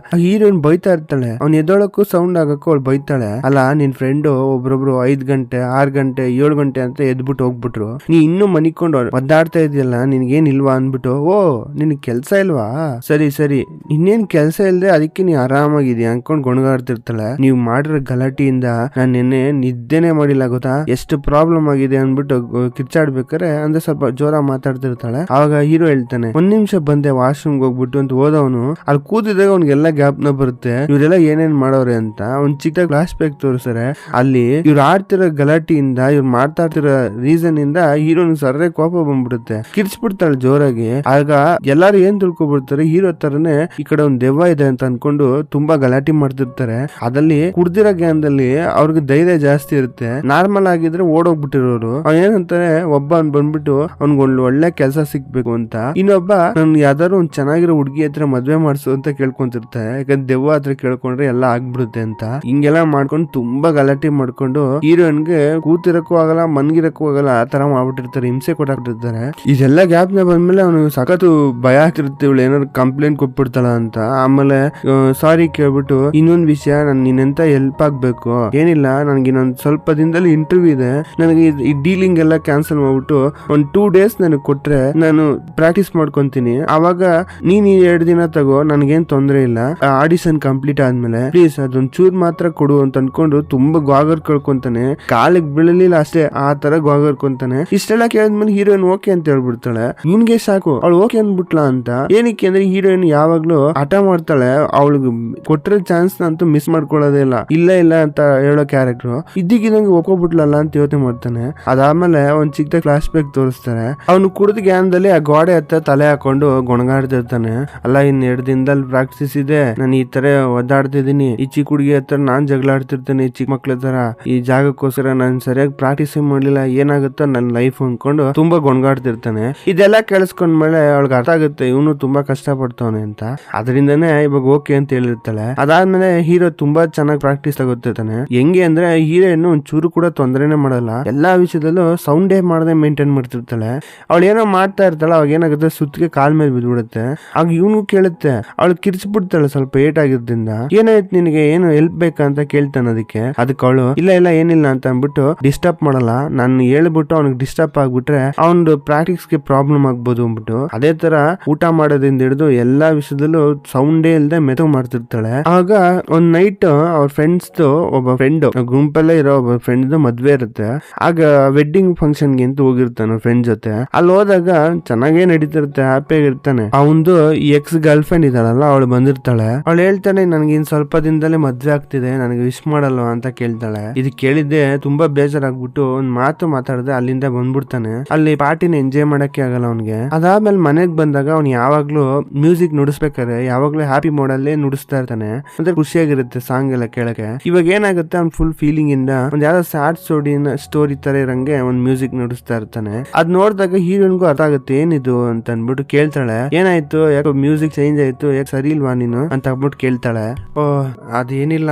ಹೀರೋಯಿನ್ ಬೈತಾ ಇರ್ತಾಳೆ. ಅವ್ನ್ ಎದ್ದೊಳಕ್ಕೂ ಸೌಂಡ್ ಆಗಕ್ಕೂ ಅವಳು ಬೈತಾಳೆ. ಅಲ್ಲ ನಿನ್ ಫ್ರೆಂಡ್ ಒಬ್ರೊಬ್ರು 5 ಗಂಟೆ 6 ಗಂಟೆ 7 ಗಂಟೆ ಅಂತ ಎದ್ಬಿಟ್ಟು ಹೋಗ್ಬಿಟ್ರು, ನೀ ಇನ್ನೂ ಮನಿಕೊಂಡು ಒದ್ದಾಡ್ತಾ ಇದೆಯಲ್ಲ, ನಿನ್ಗೇನ್ ಇಲ್ವಾ ಅನ್ಬಿಟ್ಟು. ಓ ನಿನ್ ಕೆಲ್ಸ ಇಲ್ವಾ, ಸರಿ ಇನ್ನೇನ್ ಕೆಲ್ಸ ಇಲ್ದೆ ಅದಕ್ಕೆ ನೀ ಆರಾಮಾಗಿದ್ಯಾ ಅನ್ಕೊಂಡ್ ಗೊಣಗಾಡ್ತಿರ್ತಾಳೆ. ನೀವ್ ಮಾಡಿರೋ ಗಲಾಟಿಯಿಂದ ನಾನ್ ನಿನ್ನೆ ನಿದ್ದೆನೆ ಮಾಡಿಲ್ಲ ಗೊತ್ತಾ, ಎಷ್ಟು ಪ್ರಾಬ್ಲಮ್ ಆಗಿದೆ ಅನ್ಬಿಟ್ಟು ಕಿರ್ಚಾಡ್ಬೇಕಾರೆ ಅಂದ್ರೆ ಸ್ವಲ್ಪ ಜೋರ ಮಾತಾಡ್ತಿರ್ತಾಳೆ. ಅವಾಗ ಹೀರೋ ಹೇಳ್ತಾನೆ, 1 ನಿಮಿಷ ಬಂದೆ ವಾಶ್ರೂಮ್ ಹೋಗ್ಬಿಟ್ಟು ಅಂತ ಹೋದವನು ಅಲ್ಲಿ ಕೂತಿದಾಗ ಅವ್ನಿಗೆಲ್ಲ ಗ್ಯಾಪ್ನ ಬರುತ್ತೆ, ಇವ್ರೆಲ್ಲ ಏನೇನ್ ಮಾಡೋರೆ ಅಂತ. ಒಂದ್ ಚಿಕ್ಕ ಫ್ಲಾಶ್ ಬ್ಯಾಕ್ ತೋರಿಸ್ತಾರೆ. ಅಲ್ಲಿ ಇವ್ರು ಆಡ್ತಿರೋ ಗಲಾಟಿಯಿಂದ ಇವ್ರು ಮಾತಾಡ್ತಿರೋ ರೀಸನ್ ಇಂದ ಹೀರೋನ್ ಸರ್ರೆ ಕೋಪ ಬಂದ್ಬಿಡುತ್ತೆ, ಕಿರ್ಚ್ಬಿಡ್ತಾಳೆ ಜೋರಾಗಿ. ಆಗ ಎಲ್ಲಾರು ಏನ್ ತಿಳ್ಕೊಬಿಡ್ತಾರೆ, ಹೀರೋ ತರನೇ ಈ ಕಡೆ ಒಂದ್ ದೆವ್ವ ಇದೆ ಅಂತ ಅನ್ಕೊಂಡು ತುಂಬಾ ಗಲಾಟಿ ಮಾಡ್ತಿರ್ತಾರೆ. ಅದಲ್ಲಿ ಕುಡ್ದಿರೋ ಗ್ಯಾನ್ದಲ್ಲಿ ಅವ್ರಿಗೆ ಧೈರ್ಯ ಜಾಸ್ತಿ ಇರುತ್ತೆ. ನಾರ್ಮಲ್ ಆಗಿದ್ರೆ ಓಡೋಗ್ಬಿಟ್ಟಿರೋರು ಏನಂತಾರೆ, ಒಬ್ಬ ಬಂದ್ಬಿಟ್ಟು ಅವ್ನ್ಗೆ ಒಳ್ಳೆ ಕೆಲಸ ಸಿಕ್ಬೇಕು ಅಂತ, ಇನ್ನೊಬ್ಬ ನನ್ ಯಾವ್ದಾದ್ರು ಒಂದ್ ಚೆನ್ನಾಗಿರೋ ಹುಡುಗಿ ಹತ್ರ ಮದ್ವೆ ಮಾಡ್ಸು ಅಂತ ಕೇಳ್ಕೊಂತಿರ್ತಾರೆ. ಯಾಕಂದ್ರೆ ದೆವ್ವ ಹತ್ರ ಕೇಳ್ಕೊಂಡ್ರೆ ಎಲ್ಲ ಆಗ್ಬಿಡುತ್ತೆ ಅಂತ. ಹಿಂಗೆಲ್ಲ ಮಾಡ್ಕೊಂಡು ತುಂಬಾ ಗಲಾಟೆ ಮಾಡ್ಕೊಂಡು ಹೀರೋಯಿನ್ಗೆ ಕೂತಿರಕ್ಕೂ ಆಗಲ್ಲ ಮನ್ಗಿರಕ್ಕೂ ಆಗಲ್ಲ ಆ ತರ ಮಾಡ್ಬಿಟ್ಟಿರ್ತಾರೆ, ಹಿಂಸೆ ಕೊಟ್ಟಾಕ್ಬಿಟ್ಟಿರ್ತಾರೆ. ಇದೆಲ್ಲ ಗ್ಯಾಪ್ ನ ಬಂದ್ಮೇಲೆ ಅವನು ಸಖತ್ತು ಭಯ ಆಗ್ತಿರುತ್ತೆ, ಇವಳು ಏನಾದ್ರು ಕಂಪ್ಲೇಂಟ್ ಕೊಟ್ಬಿಡ್ತಾಳ ಅಂತ. ಆಮೇಲೆ ಸಾರಿ ಕೇಳ್ಬಿಟ್ಟು, ಇನ್ನೊಂದ್ ವಿಷಯ ನನ್ ನಿನ್ನಂತ ಹೆಲ್ಪ್ ಆಗ್ಬೇಕು, ಏನಿಲ್ಲ ನನ್ಗೆ ಇನ್ನೊಂದ್ ಸ್ವಲ್ಪ ದಿನದಲ್ಲಿ ಇಂಟರ್ವ್ಯೂ ಇದೆ, ನನಗೆ ಈ ಡೀಲಿಂಗ್ ಎಲ್ಲ ಕ್ಯಾನ್ಸಲ್ ಮಾಡ್ಬಿಟ್ಟು ಒಂದ್ 2 ಡೇಸ್ ನನಗೆ ಕೊಟ್ರೆ ನಾನು ಪ್ರಾಕ್ಟೀಸ್ ಮಾಡ್ಕೊಂತೀನಿ, ಅವಾಗ ನೀನ್ 2 ದಿನ ತಗೋ, ನನ್ಗೇನ್ ತೊಂದ್ರೆ ಇಲ್ಲ. ಆಡಿಷನ್ ಕಂಪ್ಲೀಟ್ ಆದ್ಮೇಲೆ ಪ್ಲೀಸ್ ಅದೊಂದ್ ಚೂರ್ ಮಾತ್ರ ಕೊಡು ಅಂತ ಅನ್ಕೊಂಡು ತುಂಬಾ ಗಾಗರ್ ಕಳ್ಕೊಂತಾನೆ. ಕಾಲಿಗೆ ಬೀಳಲಿಲ್ಲ ಅಷ್ಟೇ, ಆ ತರ ಗಾಗರ್ಕೊಂತಾನೆ. ಇಷ್ಟೆಲ್ಲ ಕೇಳಿದ್ಮೇಲೆ ಹೀರೋಯಿನ್ ಓಕೆ ಅಂತ ಹೇಳ್ಬಿಡ್ತಾಳೆ. ಇವ್ನ್ಗೆ ಸಾಕು ಅವಳು ಓಕೆ ಅಂದ್ಬಿಟ್ಲಾ ಅಂತ. ಏನಕ್ಕೆ ಅಂದ್ರೆ ಹೀರೋಯಿನ್ ಯಾವಾಗ್ಲೂ ಹಠ ಮಾಡ್ತಾಳೆ, ಅವಳಿಗೆ ಕೊಟ್ಟಿರೋ ಚಾನ್ಸ್ ಅಂತೂ ಮಿಸ್ ಮಾಡ್ಕೊಳ್ಳೋದೇ ಇಲ್ಲ ಅಂತ ಹೇಳೋ ಕ್ಯಾರೆಕ್ಟರ್ ಇದ್ದಿಗಿದಂಗೆ ಒಪ್ಕೊಬಿಟ್ಲಲ್ಲ ಅಂತ ಯೋಚನೆ ಮಾಡ್ತಾನೆ. ಅದಾದ್ಮೇಲೆ ಒಂದ್ ಚಿಕ್ಕ ಫ್ಲಾಶ್ ಬ್ಯಾಕ್ ತೋರಿಸ್ತಾರೆ. ಅವ್ನು ಕುಡಿದ ಗ್ಯಾನ್ದಲ್ಲಿ ಆ ಗೋಡೆ ಹತ್ತ ತಲೆ ಹಾಕೊಂಡು ಗೊಣಗಾಡ್ತಿರ್ತಾನೆ. ಅಲ್ಲ ಇನ್ 2 ದಿನದಲ್ಲಿ ಪ್ರಾಕ್ಟೀಸ್ ಇದೆ, ನಾನು ಈ ತರ ಒದ್ದಾಡ್ತಿದ್ದೀನಿ, ಈ ಚಿಕ್ಕ ಹುಡುಗಿ ಹತ್ರ ನಾನ್ ಜಗಳ ಆಡ್ತಿರ್ತೇನೆ ಈ ಚಿಕ್ಕ ಮಕ್ಳ ತರ, ಈ ಜಾಗಕ್ಕೋಸ್ಕರ ನಾನ್ ಸರಿಯಾಗಿ ಪ್ರಾಕ್ಟೀಸ್ ಮಾಡ್ಲಿಲ್ಲ, ಏನಾಗುತ್ತೋ ನನ್ನ ಲೈಫ್ ಅನ್ಕೊಂಡು ತುಂಬಾ ಗೊಣಗಾಡ್ತಿರ್ತಾನೆ. ಇದೆಲ್ಲ ಕೇಳಿಸ್ಕೊಂಡ್ಮೇಲೆ ಅವಳಿಗೆ ಅರ್ಥ ಆಗುತ್ತೆ ಇವನು ತುಂಬಾ ಕಷ್ಟ ಪಡ್ತಾವನೆ ಅಂತ. ಅದರಿಂದನೇ ಇವಾಗ ಓಕೆ ಅಂತ ಹೇಳಿರ್ತಾಳೆ. ಅದಾದ್ಮೇಲೆ ಹೀರೋ ತುಂಬಾ ಚೆನ್ನಾಗಿ ಪ್ರಾಕ್ಟೀಸ್ ತಗೋತಿರ್ತಾನೆ. ಹೆಂಗೆ ಅಂದ್ರೆ ಹೀರೋಯಿನ್ ಒಂದ್ ಚೂರು ಕೂಡ ತೊಂದರೆನೆ ಮಾಡಲ್ಲ, ಎಲ್ಲಾ ವಿಷಯದಲ್ಲೂ ಸೌಂಡೇ ಮಾಡದೆ ಮೇಂಟೈನ್ ಮಾಡ್ತಿರ್ತಾಳೆ. ಅವಳು ಏನೋ ಮಾಡ್ತಾ ಇರ್ತಾಳೆ, ಅವಾಗ ಏನಾಗುತ್ತೆ ಸುತ್ತಿಗೆ ಕಾಲ್ ಮೇಲೆ ಬಿದ್ಬಿಡುತ್ತೆ. ಆಗ ಇವನು ಕೇಳುತ್ತೆ, ಅವಳು ಕಿರ್ಚ್ಬಿಡ್ತಾಳೆ ಸ್ವಲ್ಪ ಏಟ್ ಆಗಿದ್ರಿಂದ. ಏನಾಯ್ತು ನಿನಗೆ, ಏನು ಹೆಲ್ಪ್ ಬೇಕಂತ ಕೇಳ್ತಾನೆ. ಅದಕ್ಕೆ ಅವಳು ಇಲ್ಲ ಏನಿಲ್ಲ ಅಂತ ಅಂದ್ಬಿಟ್ಟು ಡಿಸ್ಟರ್ಬ್ ಮಾಡಲ್ಲ. ನಾನು ಹೇಳ್ಬಿಟ್ಟು ಅವ್ನಿಗೆ ಡಿಸ್ಟರ್ಬ್ ಆಗ್ಬಿಟ್ರೆ ಅವ್ನ ಪ್ರಾಕ್ಟಿಕ್ಸ್ಗೆ ಪ್ರಾಬ್ಲಮ್ ಆಗ್ಬೋದು ಅಂದ್ಬಿಟ್ಟು ಅದೇ ತರ ಊಟ ಮಾಡೋದ್ರಿಂದ ಹಿಡಿದು ಎಲ್ಲಾ ವಿಷಯದಲ್ಲೂ ಸೌಂಡೇ ಇಲ್ದೆ ಮೆತು ಮಾಡ್ತಿರ್ತಾಳೆ. ಆಗ ಒಂದ್ ನೈಟ್ ಅವ್ರ ಫ್ರೆಂಡ್ಸ್ ಒಬ್ಬ ಫ್ರೆಂಡ್ ಗುಂಪಲ್ಲೇ ಇರೋ ಒಬ್ಬ ಫ್ರೆಂಡ್ ಮದ್ವೆ ಇರುತ್ತೆ. ಆಗ ವೆಡ್ಡಿಂಗ್ ಫಂಕ್ಷನ್ ಗೆ ಅಂತ ಹೋಗಿರ್ತಾನೆ ಫ್ರೆಂಡ್ ಜೊತೆ. ಅಲ್ಲಿ ಹೋದಾಗ ಚೆನ್ನಾಗೇ ನಡೀತಿರುತ್ತೆ, ಹ್ಯಾಪಿಯಾಗಿರ್ತಾನೆ. ಅವಂದು ಎಕ್ಸ್ ಗರ್ಲ್ ಫ್ರೆಂಡ್ ಇದ್ದಾಳಲ್ಲ ಅವಳು ಬಂದಿರ್ತಾಳೆ. ಅವಳು ಹೇಳ್ತಾನೆ ನನಗೆ ಇನ್ ಸ್ವಲ್ಪ ದಿನದಲ್ಲೇ ಮದ್ವೆ ಆಗ್ತಿದೆ, ನನಗೆ ವಿಶ್ ಮಾಡಲ್ವಾ ಅಂತ ಕೇಳ್ತಾಳೆ. ಇದು ಕೇಳಿದ್ದೆ ತುಂಬಾ ಬೇಜಾರಾಗ್ಬಿಟ್ಟು ಒಂದ್ ಮಾತು ಮಾತಾಡದೆ ಅಲ್ಲಿಂದ ಬಂದ್ಬಿಡ್ತಾನೆ. ಅಲ್ಲಿ ಪಾರ್ಟಿನ ಎಂಜಾಯ್ ಮಾಡಕ್ಕೆ ಆಗಲ್ಲ ಅವ್ನಿಗೆ. ಅದಾದ್ಮೇಲೆ ಮನೆಗ್ ಬಂದಾಗ ಅವ್ನು ಯಾವಾಗ್ಲೂ ಮ್ಯೂಸಿಕ್ ನುಡಿಸ್ಬೇಕಾದ್ರೆ ಯಾವಾಗ್ಲೂ ಹ್ಯಾಪಿ ಮೋಡಲ್ಲೇ ನುಡಿಸ್ತಾ ಇರ್ತಾನೆ. ಅಂದ್ರೆ ಖುಷಿಯಾಗಿರುತ್ತೆ ಸಾಂಗ್ ಎಲ್ಲ ಕೇಳಕ್ಕೆ. ಇವಾಗ ಏನಾಗುತ್ತೆ ಅವ್ನ್ ಫುಲ್ ಫೀಲಿಂಗ್ ಇಂದ ಒಂದ್ ಯಾವ್ದೋ ಸ್ಯಾಡ್ ಸ್ಟೋರಿ ತರ ಇರಂಗೆ ಒಂದ್ ಮ್ಯೂಸಿಕ್ ನುಡಿಸ್ತಾ ಇರ್ತಾನೆ. ಅದ್ ನೋಡಿದಾಗ ಹೀರೋನ್ಗೂ ಅರ್ಥ ಆಗುತ್ತೆ ಏನಿದು ಅಂತ ಅನ್ಬಿಟ್ಟು ಕೇಳ್ತಾಳೆ, ಏನಾಯ್ತು ಯಾಕೋ ಮ್ಯೂಸಿಕ್ ಚೇಂಜ್ ಆಯ್ತು, ಯಾಕೆ ಸರಿ ಇಲ್ವಾ ನೀನು ಅಂತ ಅಂದ್ಬಿಟ್ಟು ಕೇಳ್ತಾಳೆ. ಓ ಅದೇನಿಲ್ಲ,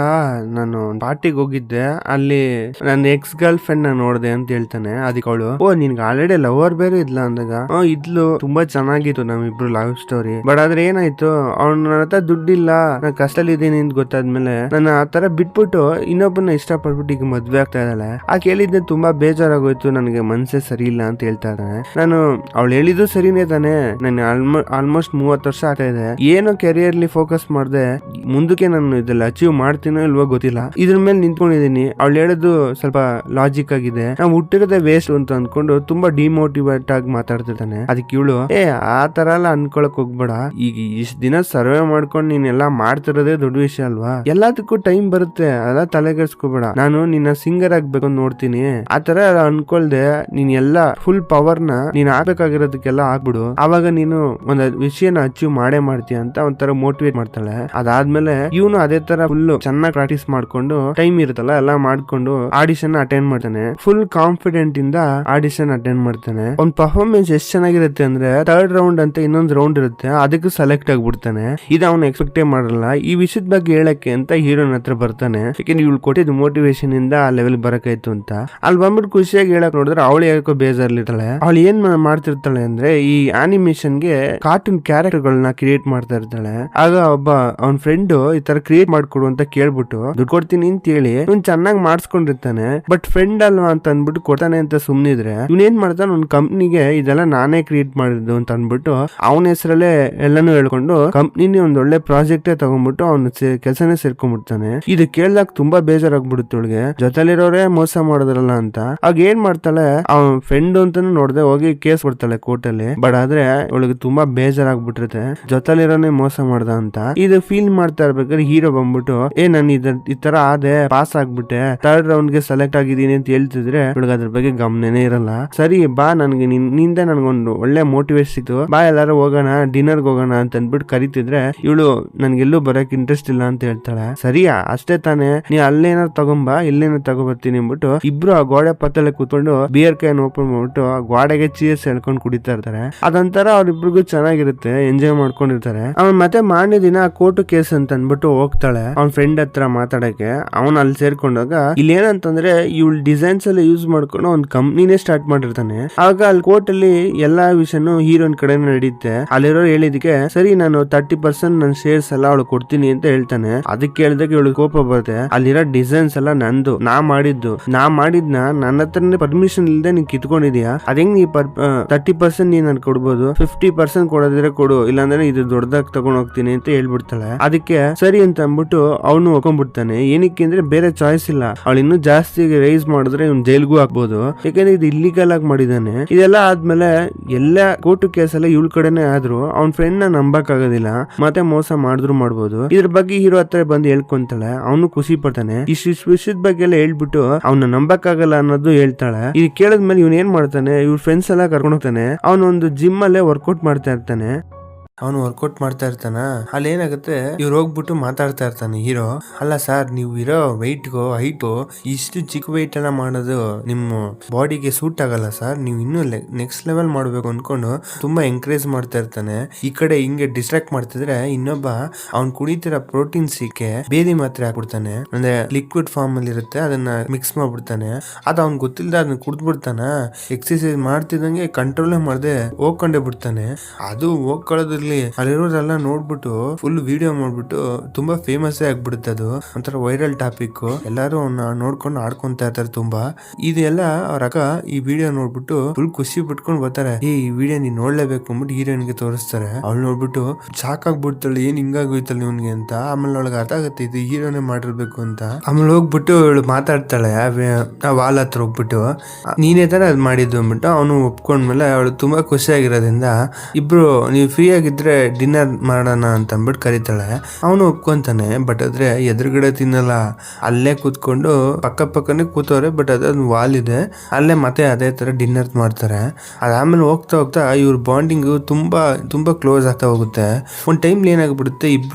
ನಾನು ಪಾರ್ಟಿಗೆ ಹೋಗಿದ್ದೆ, ಅಲ್ಲಿ ನನ್ನ ಎಕ್ಸ್ ಗರ್ಲ್ ಫ್ರೆಂಡ್ ನ ನೋಡ್ದೆ ಅಂತ ಹೇಳ್ತಾನೆ. ಅದಕ್ಕೆ ಅವಳು, ಓ ನಿನ್ಗೆ ಆಲ್ರೆಡಿ ಲವರ್ ಬೇರೆ ಇದ್ಲ ಅಂದಾಗ, ಇದ್ಲು, ತುಂಬಾ ಚೆನ್ನಾಗಿತ್ತು ನಮ್ಮಿಬ್ರು ಲವ್ ಸ್ಟೋರಿ. ಬಟ್ ಆದ್ರೆ ಏನಾಯ್ತು, ಅವ್ನ ನನ್ನ ಹತ್ರ ದುಡ್ಡಿಲ್ಲ, ನಾನು ಕಷ್ಟದಲ್ಲಿ ಇದ್ದೀನಿ ಅಂತ ಗೊತ್ತಾದ್ಮೇಲೆ ನನ್ನ ಆ ತರ ಬಿಟ್ಬಿಟ್ಟು ಇನ್ನೊಬ್ಬನ ಇಷ್ಟಪಟ್ಬಿಟ್ಟು ಈಗ ಮದ್ವೆ ಆಗ್ತಾ ಇದ್ದಾಳೆ. ಆ ಕೇಳಿದ್ದೆ ತುಂಬಾ ಬೇಜಾರಾಗೋಯ್ತು, ನನಗೆ ಮನ್ಸೇ ಸರಿ ಇಲ್ಲ ಅಂತ ಹೇಳ್ತಾ ಇದ್ದಾನೆ. ನಾನು ಅವಳು ಹೇಳಿದ್ದು ಸರಿನೇ ತಾನೆ, ನಾನು ಆಲ್ಮೋಸ್ಟ್ 30 ವರ್ಷ ಆಗ್ತಾ ಇದೆ, ಏನೋ ಕೆರಿಯರ್ಲಿ ಫೋಕಸ್ ಮಾಡ್ದೆ ಮುಂದಕ್ಕೆ ನಾನು ಇದೆಲ್ಲ ಅಚೀವ್ ಮಾಡ್ತೀನೋ ಇಲ್ವೋ ಗೊತ್ತಿಲ್ಲ, ಇದ್ರ ಮೇಲೆ ನಿಂತ್ಕೊಂಡಿದೀನಿ. ಅವಳು ಹೇಳೋದು ಸ್ವಲ್ಪ ಲಾಜಿಕ್ ಆಗಿದೆ, ನಾವು ಹುಟ್ಟಿರೋದೇ ವೇಸ್ಟ್ ಅಂತ ಅನ್ಕೊಂಡು ತುಂಬಾ ಡಿಮೋಟಿವೇಟ್ ಆಗಿ ಮಾತಾಡ್ತಿರ್ತಾನೆ. ಅದಕ್ಕೆ ಇವಳು, ಆ ತರ ಎಲ್ಲ ಅನ್ಕೊಳಕ್ ಹೋಗ್ಬೇಡ, ಈಗ ಇಷ್ಟ ದಿನ ಸರ್ವೆ ಮಾಡ್ಕೊಂಡು ನೀನೆಲ್ಲಾ ಮಾಡ್ತಿರೋದೇ ದೊಡ್ಡ ವಿಷಯ ಅಲ್ವಾ, ಎಲ್ಲದಕ್ಕೂ ಟೈಮ್ ಬರುತ್ತೆ, ಅದೆಲ್ಲ ತಲೆಗೆಡ್ಸ್ಕೋಬೇಡ, ನಾನು ನಿನ್ನ ಸಿಂಗರ್ ಆಗ್ಬೇಕು ಅಂತ ನೋಡ್ತೀನಿ, ಆತರ ಅನ್ಕೊಳ್ದೆ ನೀನ್ ಎಲ್ಲಾ ಫುಲ್ ಪವರ್ ನ ನೀನ್ ಆಗ್ಬೇಕಾಗಿರೋದಕ್ಕೆಲ್ಲ ಆಗ್ಬಿಡು, ಅವಾಗ ನೀನು ಒಂದ್ ವಿಷಯನ ಅಚೀವ್ ಮಾಡೇ ಮಾಡ್ತೀಯ ಅಂತ ಒಂಥರ ಮೋಟಿವೇಟ್ ಮಾಡ್ತಾಳೆ. ಅದಾದ್ಮೇಲೆ ಇವನು ಅದೇ ತರ ಫುಲ್ ಚೆನ್ನಾಗಿ ಪ್ರಾಕ್ಟೀಸ್ ಮಾಡ್ಕೊಂಡು ಟೈಮ್ ಇರುತ್ತಲ್ಲ ಎಲ್ಲ ಮಾಡ್ಕೊಂಡು ಆಡಿಷನ್ ಅಟೆಂಡ್ ಮಾಡ್ತಾನೆ. ಫುಲ್ ಕಾನ್ಫಿಡೆಂಟ್ ಇಂದ ಆಡಿಷನ್ ಅಟೆಂಡ್ ಮಾಡ್ತಾನೆ. ಅವ್ನ್ ಪರ್ಫಾರ್ಮೆನ್ಸ್ ಎಷ್ಟ್ ಚೆನ್ನಾಗಿರುತ್ತೆ ಅಂದ್ರೆ ಥರ್ಡ್ ರೌಂಡ್ ಅಂತ ಇನ್ನೊಂದು ರೌಂಡ್ ಇರುತ್ತೆ, ಅದಕ್ಕೆ ಸೆಲೆಕ್ಟ್ ಆಗ್ಬಿಡ್ತಾನೆ. ಇದು ಅವ್ನು ಎಕ್ಸ್ಪೆಕ್ಟೇ ಮಾಡಲ್ಲ. ಈ ವಿಷಯದ ಬಗ್ಗೆ ಹೇಳಕ್ಕೆ ಅಂತ ಹೀರೋನ್ ಹತ್ರ ಬರ್ತಾನೆ, ಯಾಕೆಂದ್ರೆ ಇವಳು ಕೊಟ್ಟಿದ್ದು ಮೋಟಿವೇಶನ್ ಇಂದ ಆ ಲೆವೆಲ್ ಬರಕಾಯ್ತು ಅಂತ. ಅಲ್ಲಿ ಬಂದ್ಬಿಟ್ಟು ಖುಷಿಯಾಗಿ ಹೇಳಕ್ ನೋಡಿದ್ರೆ ಅವಳು ಯಾಕೋ ಬೇಜಾರ್ಲಿರ್ತಾಳೆ. ಅವಳು ಏನ್ ಮಾಡ್ತಿರ್ತಾಳೆ ಅಂದ್ರೆ ಈ ಆನಿಮೇಷನ್ ಗೆ ಕಾರ್ಟೂನ್ ಕ್ಯಾರೆಕ್ಟರ್ ಗಳನ್ನ ಕ್ರಿಯೇಟ್ ಮಾಡ್ತಾ ಇರ್ತಾಳೆ. ಆಗ ಒಬ್ಬ ಅವ್ನ ಫ್ರೆಂಡ್ ಈ ತರ ಕ್ರಿಯೇಟ್ ಮಾಡ್ಕೊಡು ಅಂತ ಕೇಳ್ಬಿಟ್ಟು ದುಡ್ಡು ಕೊಡ್ತೀನಿ ಅಂತ ಹೇಳಿ ಇವ್ನ್ ಚೆನ್ನಾಗಿ ಮಾಡಿಸ್ಕೊಂಡಿರ್ತಾನೆ. ಬಟ್ ಫ್ರೆಂಡ್ ಅಲ್ವಾ ಅಂತ ಅಂದ್ಬಿಟ್ಟು ಕೊಡ್ತಾನೆ ಅಂತ ಸುಮ್ನಿದ್ರೆ ಇವ್ನೇನ್ ಮಾಡ್ತಾನೆ, ಒಂದ್ ಕಂಪ್ನಿಗೆ ಇದೆಲ್ಲ ನಾನೇ ಕ್ರಿಯೇಟ್ ಮಾಡಿದ್ದು ಅಂತ ಅಂದ್ಬಿಟ್ಟು ಅವನ ಹೆಸರಲ್ಲೇ ಎಲ್ಲಾನು ಹೇಳ್ಕೊಂಡು ಕಂಪ್ನಿನಿ ಒಂದ್ ಒಳ್ಳೆ ಪ್ರಾಜೆಕ್ಟ್ ತಗೊಂಡ್ಬಿಟ್ಟು ಅವ್ನ ಕೆಲಸನೇ ಸೇರ್ಕೊಂಡ್ಬಿಡ್ತಾನೆ. ಇದು ಕೇಳ್ದಾಗ ತುಂಬಾ ಬೇಜಾರಾಗ್ಬಿಡುತ್ತೆ ಅವಳಿಗೆ, ಜೊತೆಲಿರೋರೇ ಮೋಸ ಮಾಡಿದ್ರಲ್ಲ ಅಂತ. ಆಗ ಏನ್ ಮಾಡ್ತಾಳೆ, ಅವ್ನ ಫ್ರೆಂಡ್ ಅಂತಾನು ನೋಡ್ದೆ ಹೋಗಿ ಕೇಸ್ ಕೊಡ್ತಾಳೆ ಕೋರ್ಟ್ ಅಲ್ಲಿ. ಬಟ್ ಆದ್ರೆ ಅವಳಿಗೆ ತುಂಬಾ ಬೇಜಾರಾಗ್ಬಿಟ್ಟಿರುತ್ತೆ, ಜೊತೆಲಿರೋನೇ ಮೋಸ ಮಾಡ್ದ ಅಂತ. ಇದು ಫೀಲ್ ಮಾಡ್ತಾ ಇರ್ಬೇಕಾದ್ರೆ ಹೀರೋ ಬಂದ್ಬಿಟ್ಟು, ನಾನು ಈ ತರ ಆದೆ, ಪಾಸ್ ಆಗ್ಬಿಟ್ಟೆ, ಥರ್ಡ್ ರೌಂಡ್ ಗೆ ಸೆಲೆಕ್ಟ್ ಆಗಿದ್ದೀನಿ ಅಂತ ಹೇಳ್ತಿದ್ರೆ ಇವಳಿಗೆ ಅದ್ರ ಬಗ್ಗೆ ಗಮನನೇ ಇರಲ್ಲ. ಸರಿ ಬಾ, ನನ್ಗೆ ನಿಂದ ನನ್ಗೊಂದು ಒಳ್ಳೆ ಮೋಟಿವೇಟ್ ಸಿಕ್ತು, ಬಾ ಎಲ್ಲಾರು ಹೋಗೋಣ, ಡಿನ್ನರ್ಗೆ ಹೋಗೋಣ ಅಂತ ಅಂದ್ಬಿಟ್ಟು ಕರಿತಿದ್ರೆ ಇವಳು ನನ್ಗೆಲ್ಲೂ ಬರಕ್ ಇಂಟ್ರೆಸ್ಟ್ ಇಲ್ಲ ಅಂತ ಹೇಳ್ತಾಳೆ. ಸರಿಯಾ ಅಷ್ಟೇ ತಾನೆ, ನೀ ಅಲ್ಲೇನಾರು ತಗೊಂಬಾ, ಇಲ್ಲೇನಾರು ತಗೋಬರ್ತೀನಿ ಅಂದ್ಬಿಟ್ಟು ಇಬ್ರು ಆ ಗೋಡೆ ಪತ್ತಲೆ ಕೂತ್ಕೊಂಡು ಬಿಯರ್ ಕ್ಯಾನ್ ಓಪನ್ ಮಾಡ್ಬಿಟ್ಟು ಆ ಗೋಡೆಗೆ ಚೀರ್ಸ್ ಹೇಳ್ಕೊಂಡು ಕುಡಿತಾ ಇರ್ತಾರೆ. ಅದಂತರ ಅವ್ರಿಬ್ರಿಗೂ ಚೆನ್ನಾಗಿರುತ್ತೆ, ಎಂಜಾಯ್ ಮಾಡ್ಕೊಂಡಿರ್ತಾರೆ. ಅವನ್ ಮತ್ತೆ ಮಾರನೇ ದಿನ ಕೋರ್ಟ್ ಕೇಸ್ ಅಂತ ಅನ್ಬಿಟ್ಟು ಹೋಗ್ತಾಳೆ ಅವ್ನ ಫ್ರೆಂಡ್ ಹತ್ರ ಮಾತಾಡಕ್ಕೆ. ಅವನ್ ಅಲ್ಲಿ ಸೇರ್ಕೊಂಡಾಗ ಇಲ್ಲಿ ಏನಂತಂದ್ರೆ ಇವಳು ಡಿಸೈನ್ಸ್ ಎಲ್ಲ ಯೂಸ್ ಮಾಡ್ಕೊಂಡು ಒಂದ್ ಕಂಪ್ನಿನೇ ಸ್ಟಾರ್ಟ್ ಮಾಡಿರ್ತಾನೆ. ಆಗ ಅಲ್ಲಿ ಕೋರ್ಟ್ ಅಲ್ಲಿ ಎಲ್ಲಾ ವಿಷಯನು ಹೀರೋನ್ ಕಡೆ ನಡೆಯುತ್ತೆ. ಅಲ್ಲಿರೋ ಹೇಳಿದಕ್ಕೆ ಸರಿ ನಾನು 30% ನನ್ನ ಶೇರ್ಸ್ ಎಲ್ಲ ಅವಳು ಕೊಡ್ತೀನಿ ಅಂತ ಹೇಳ್ತಾನೆ. ಅದಕ್ಕೆ ಹೇಳಿದಾಗ ಇವಳು ಕೋಪ ಬರುತ್ತೆ, ಅಲ್ಲಿರೋ ಡಿಸೈನ್ಸ್ ಎಲ್ಲ ನಂದು, ನಾ ಮಾಡಿದ್ನ ನನ್ನ ಹತ್ರನೇ ಪರ್ಮಿಷನ್ ಇಲ್ಲದೆ ನೀನ್ ಕಿತ್ಕೊಂಡಿದ್ಯಾ, ಅದಂಗ್ ನೀ 30% ನೀನ್ ನನ್ ಕೊಡ್ಬೋದು, 50% ಕೊಡೋದಿದ್ರೆ ಕೊಡು, ಇಲ್ಲಾಂದ್ರೆ ಇದು ದೊಡ್ಡದಾಗಿ ತಗೊಂಡ್ ಹೋಗ್ತೀನಿ ಅಂತ ಹೇಳ್ಬಿಡ್ತಾಳೆ. ಅದಕ್ಕೆ ಸರಿ ಅಂತ ಅಂದ್ಬಿಟ್ಟು ಅವನು ಒಪ್ಕೊಂಡ್ಬಿಡ್ತಾನೆ. ಏನಕ್ಕೆ ಅಂದ್ರೆ ಬೇರೆ ಚಾಯ್ಸ್ ಇಲ್ಲ, ಅವಳು ಇನ್ನೂ ಜಾಸ್ತಿ ರೈಸ್ ಮಾಡಿದ್ರೆ ಇವ್ನು ಜೈಲ್ಗೂ ಹಾಕ್ಬೋದು, ಯಾಕಂದ್ರೆ ಇದು ಇಲ್ಲಿಗಲ್ ಆಗಿ ಮಾಡಿದಾನೆ. ಇದೆಲ್ಲ ಆದ್ಮೇಲೆ ಎಲ್ಲ ಕೋರ್ಟ್ ಕೇಸ್ ಎಲ್ಲ ಇವಳ ಕಡೆನೆ ಆದ್ರೂ ಅವ್ನ ಫ್ರೆಂಡ್ ನ ನಂಬಕ್ ಆಗೋದಿಲ್ಲ, ಮತ್ತೆ ಮೋಸ ಮಾಡಿದ್ರು ಮಾಡ್ಬೋದು. ಇದ್ರ ಬಗ್ಗೆ ಹೀರೋ ಹತ್ರ ಬಂದು ಹೇಳ್ಕೊಂತಾಳೆ. ಅವನು ಖುಷಿ ಪಡ್ತಾನೆ. ಇಷ್ಟು ವಿಷಯದ ಬಗ್ಗೆ ಎಲ್ಲ ಹೇಳ್ಬಿಟ್ಟು ಅವ್ನ ನಂಬಕ್ ಆಗಲ್ಲ ಅನ್ನೋದು ಹೇಳ್ತಾಳೆ. ಇದು ಕೇಳಿದ್ಮೇಲೆ ಇವ್ನ ಏನ್ ಮಾಡ್ತಾನೆ, ಇವ್ರ ಫ್ರೆಂಡ್ಸ್ ಎಲ್ಲ ಕರ್ಕೊಂಡು ಹೋಗ್ತಾನೆ. ಅವನೊಂದು ಜಿಮ್ ಅಲ್ಲೇ ವರ್ಕೌಟ್ ಮಾಡ್ತಾ ಇರ್ತಾನೆ. ಅವನು ವರ್ಕೌಟ್ ಮಾಡ್ತಾ ಇರ್ತಾನ. ಅಲ್ಲಿ ಏನಾಗುತ್ತೆ, ಇವ್ರು ಹೋಗ್ಬಿಟ್ಟು ಮಾತಾಡ್ತಾ ಇರ್ತಾನೆ ಹೀರೋ, ಅಲ್ಲ ಸರ್ ನೀವು ಇರೋ ವೆಯ್ಟ್ಗೋ ಹೈಟು ಇಷ್ಟು ಚಿಕ್ಕ ವೆಯ್ಟ್ ಎಲ್ಲ ಮಾಡೋದು ನಿಮ್ಮ ಬಾಡಿಗೆ ಸೂಟ್ ಆಗಲ್ಲ ಸರ್, ನೀವು ಇನ್ನೂ ನೆಕ್ಸ್ಟ್ ಲೆವೆಲ್ ಮಾಡ್ಬೇಕು ಅನ್ಕೊಂಡು ತುಂಬಾ ಎಂಕರೇಜ್ ಮಾಡ್ತಾ ಇರ್ತಾನೆ. ಈ ಕಡೆ ಹಿಂಗೆ ಡಿಸ್ಟ್ರಾಕ್ಟ್ ಮಾಡ್ತಿದ್ರೆ ಇನ್ನೊಬ್ಬ ಅವ್ನ್ ಕುಡಿತಿರೋ ಪ್ರೋಟೀನ್ ಸಿಕ್ಕೆ ಬೇದಿ ಮಾತ್ರೆ ಹಾಕ್ಬಿಡ್ತಾನೆ. ಅಂದ್ರೆ ಲಿಕ್ವಿಡ್ ಫಾರ್ಮ್ ಅಲ್ಲಿ ಇರುತ್ತೆ, ಅದನ್ನ ಮಿಕ್ಸ್ ಮಾಡ್ಬಿಡ್ತಾನೆ. ಅದ್ ಅವ್ನ್ ಗೊತ್ತಿಲ್ಲದ ಅದನ್ನ ಕುಡ್ದ್ಬಿಡ್ತಾನ. ಎಕ್ಸರ್ಸೈಸ್ ಮಾಡ್ತಿದಂಗೆ ಕಂಟ್ರೋಲ್ ಮಾಡದೆ ಹೋಗ್ಕೊಂಡೇ ಬಿಡ್ತಾನೆ. ಅದು ಹೋಗ್ಕೊಳ್ಳೋದ್ರಲ್ಲಿ ಇರ್ಲಿ ಅಲ್ಲಿರೋದೆಲ್ಲ ನೋಡ್ಬಿಟ್ಟು ಫುಲ್ ವಿಡಿಯೋ ಮಾಡ್ಬಿಟ್ಟು ತುಂಬಾ ಫೇಮಸ್ ಆಗ್ಬಿಡುತ್ತೆ. ಅದು ಒಂಥರ ವೈರಲ್ ಟಾಪಿಕ್. ಎಲ್ಲಾರು ಅವನ್ನ ನೋಡ್ಕೊಂಡು ಆಡ್ಕೊಂತ ಇರ್ತಾರೆ ತುಂಬಾ. ಇದೆಲ್ಲ ಅವ್ರ ಅಕ್ಕ ಈ ವಿಡಿಯೋ ನೋಡ್ಬಿಟ್ಟು ಫುಲ್ ಖುಷಿ ಪಟ್ಕೊಂಡ್ ಬರ್ತಾರೆ. ಈ ವಿಡಿಯೋ ನೀನ್ ನೋಡ್ಲೇಬೇಕು ಅಂದ್ಬಿಟ್ಟು ಹೀರೋಯಿನ್ಗೆ ತೋರಿಸ್ತಾರೆ. ಅವ್ಳು ನೋಡ್ಬಿಟ್ಟು ಶಾಕ್ ಆಗ್ಬಿಡ್ತಾಳೆ, ಏನ್ ಹಿಂಗಾಗೋಯ್ತಲ್ಲ ಇವ್ನಿಗೆ ಅಂತ. ಆಮೇಲೆ ಅವಳಿಗೆ ಅರ್ಥ ಆಗುತ್ತೆ ಇದು ಹೀರೋನೇ ಮಾಡಿರ್ಬೇಕು ಅಂತ. ಆಮೇಲೆ ಹೋಗ್ಬಿಟ್ಟು ಇವಳು ಮಾತಾಡ್ತಾಳೆ ವಾಲ್ ಹತ್ರ ಹೋಗ್ಬಿಟ್ಟು, ನೀನೇ ತರ ಅದ್ ಮಾಡಿದ್ದು ಅಂದ್ಬಿಟ್ಟು. ಅವನು ಒಪ್ಕೊಂಡ್ಮೇಲೆ ಅವಳು ತುಂಬಾ ಖುಷಿಯಾಗಿರೋದ್ರಿಂದ ಇಬ್ರು ನೀವು ಫ್ರೀ ಆಗಿದ್ರೆ ಡಿನ್ನರ್ ಮಾಡೋಣ ಅಂತ ಅಂದ್ಬಿಟ್ಟು ಕರೀತಾಳೆ. ಅವನು ಒಪ್ಕೊಂತಾನೆ. ಬಟ್ ಆದ್ರೆ ಎದುರುಗಡೆ ತಿನ್ನಲ್ಲ, ಅಲ್ಲೇ ಕೂತ್ಕೊಂಡು ಪಕ್ಕನೆ ಕೂತವ್ರೆ. ಬಟ್ ಅದೊಂದು ವಾಲ್ ಇದೆ, ಅಲ್ಲೇ ಮತ್ತೆ ಅದೇ ತರ ಡಿನ್ನರ್ ಮಾಡ್ತಾರೆ. ಅದಾದ್ಮೇಲೆ ಹೋಗ್ತಾ ಹೋಗ್ತಾ ಇವ್ರ ಬಾಂಡಿಂಗ್ ತುಂಬಾ ಕ್ಲೋಸ್ ಆಗ್ತಾ ಹೋಗುತ್ತೆ. ಒಂದ್ ಟೈಮ್ ಏನಾಗ್ಬಿಡುತ್ತೆ,